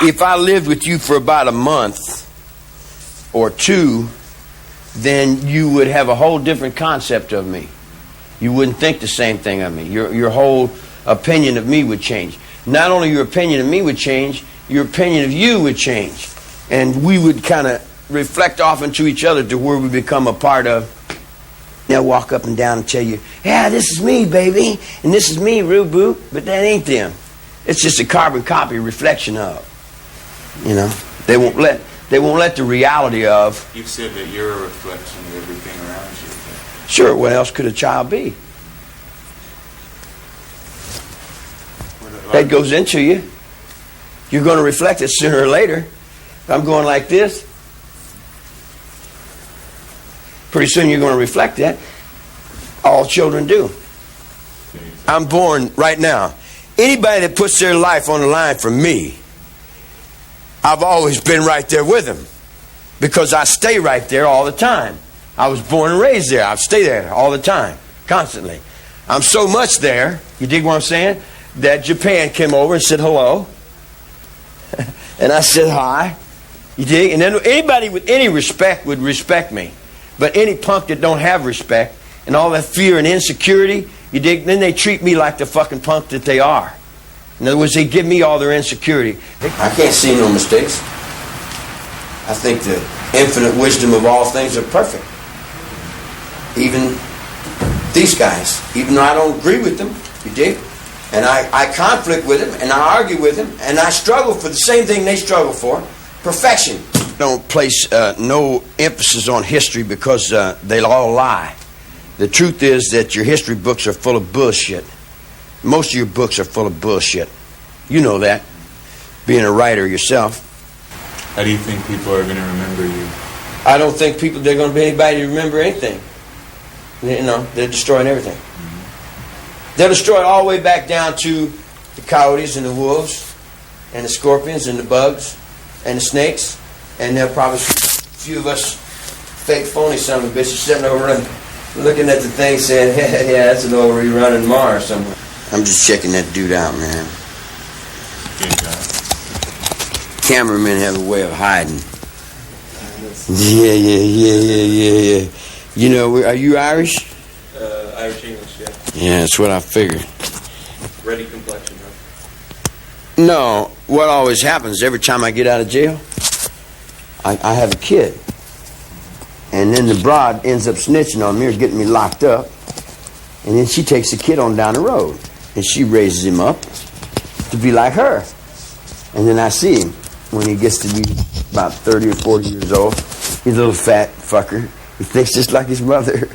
If I lived with you for about a month or two, then you would have a whole different concept of me. You wouldn't think the same thing of me. Your whole opinion of me would change. Not only your opinion of me would change, your opinion of you would change. And we would kind of reflect off into each other to where we become a part of. They'll walk up and down and tell you, yeah, this is me, baby, and this is me, real boo, but that ain't them. It's just a carbon copy reflection of. They won't let the reality of. You've said that you're a reflection of everything around you. Sure, what else could a child be? That goes into you. You're going to reflect it sooner or later. If I'm going like this, pretty soon you're going to reflect that. All children do. I'm born right now. Anybody that puts their life on the line for me, I've always been right there with them. Because I stay right there all the time. I was born and raised there. I stay there all the time, constantly. I'm so much there, you dig what I'm saying, that Japan came over and said hello. And I said hi. You dig? And then anybody with any respect would respect me. But any punk that don't have respect and all that fear and insecurity, you dig? Then they treat me like the fucking punk that they are. In other words, they give me all their insecurity. I can't see no mistakes. I think the infinite wisdom of all things are perfect. Even these guys, even though I don't agree with them, you dig? And I conflict with them, and I argue with them, and I struggle for the same thing they struggle for, perfection. Don't place no emphasis on history because they'll all lie. The truth is that your history books are full of bullshit. Most of your books are full of bullshit. You know that, being a writer yourself. How do you think people are going to remember you? I don't think they're going to be anybody to remember anything. They're destroying everything. Mm-hmm. They'll destroy it all the way back down to the coyotes and the wolves and the scorpions and the bugs and the snakes. And there'll probably a few of us fake phony son of a bitches sitting over and looking at the thing saying, yeah, that's an old rerun in Mars somewhere. I'm just checking that dude out, man. Cameramen have a way of hiding. Yeah. Are you Irish? Irish English, yeah. Yeah, that's what I figured. Ready complexion, huh? No, what always happens every time I get out of jail, I have a kid. And then the broad ends up snitching on me or getting me locked up. And then she takes the kid on down the road. And she raises him up to be like her. And then I see him when he gets to be about 30 or 40 years old. He's a little fat fucker. He thinks just like his mother.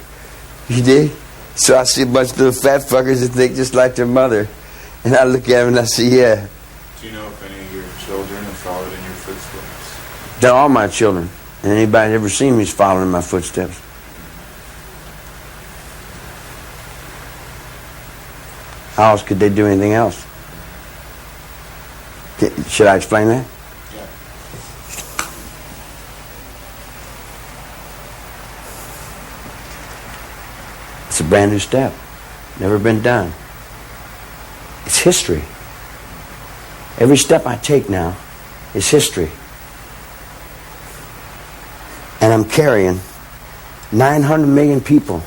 You dig? So I see a bunch of little fat fuckers that think just like their mother. And I look at him and I say, yeah. Do you know if any of your children have followed in your footsteps? They're all my children. And anybody that's ever seen me is following in my footsteps. How else could they do anything else? Should I explain that? Yeah. It's a brand new step. Never been done. It's history. Every step I take now is history. And I'm carrying 900 million people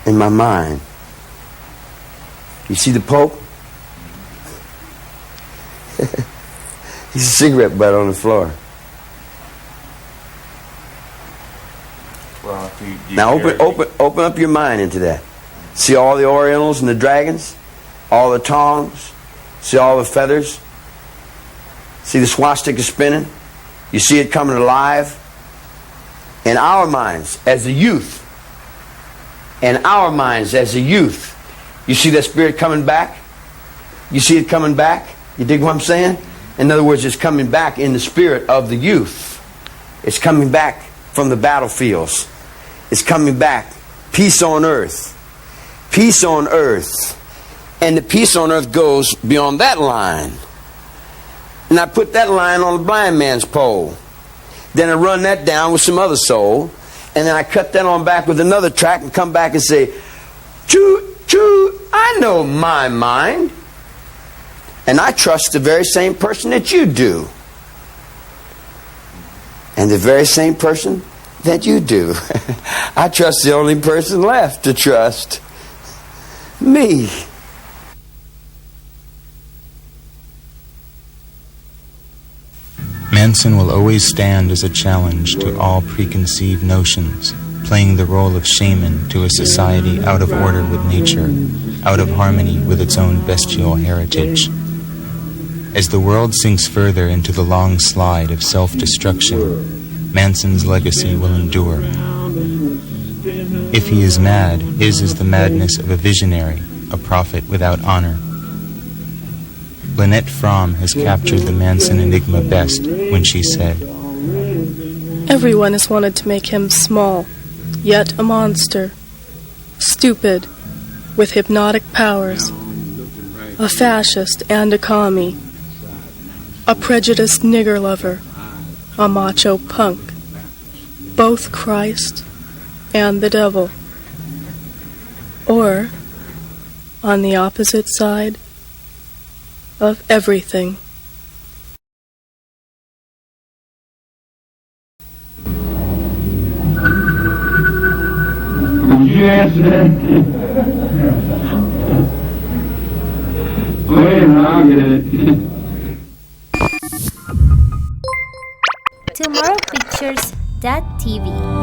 in my mind. You see the Pope? He's a cigarette butt on the floor. Well, if you now open up your mind into that. See all the Orientals and the dragons? All the tongs? See all the feathers? See the swastika spinning? You see it coming alive? In our minds as a youth. In our minds as a youth. You see that spirit coming back? You see it coming back? You dig what I'm saying? In other words, it's coming back in the spirit of the youth. It's coming back from the battlefields. It's coming back. Peace on earth. Peace on earth. And the peace on earth goes beyond that line. And I put that line on the blind man's pole. Then I run that down with some other soul. And then I cut that on back with another track and come back and say, choo, choo, I know my mind. And I trust the very same person that you do. And the very same person that you do. I trust the only person left to trust. Me. Manson will always stand as a challenge to all preconceived notions, playing the role of shaman to a society out of order with nature, out of harmony with its own bestial heritage. As the world sinks further into the long slide of self-destruction, Manson's legacy will endure. If he is mad, his is the madness of a visionary, a prophet without honor. Lynette Fromm has captured the Manson enigma best when she said, Everyone has wanted to make him small, yet a monster, stupid, with hypnotic powers, a fascist and a commie, a prejudiced nigger lover, a macho punk, both Christ and the devil. Or, on the opposite side, of everything. Yes. Wait, I'll get it. Tomorrowpictures.TV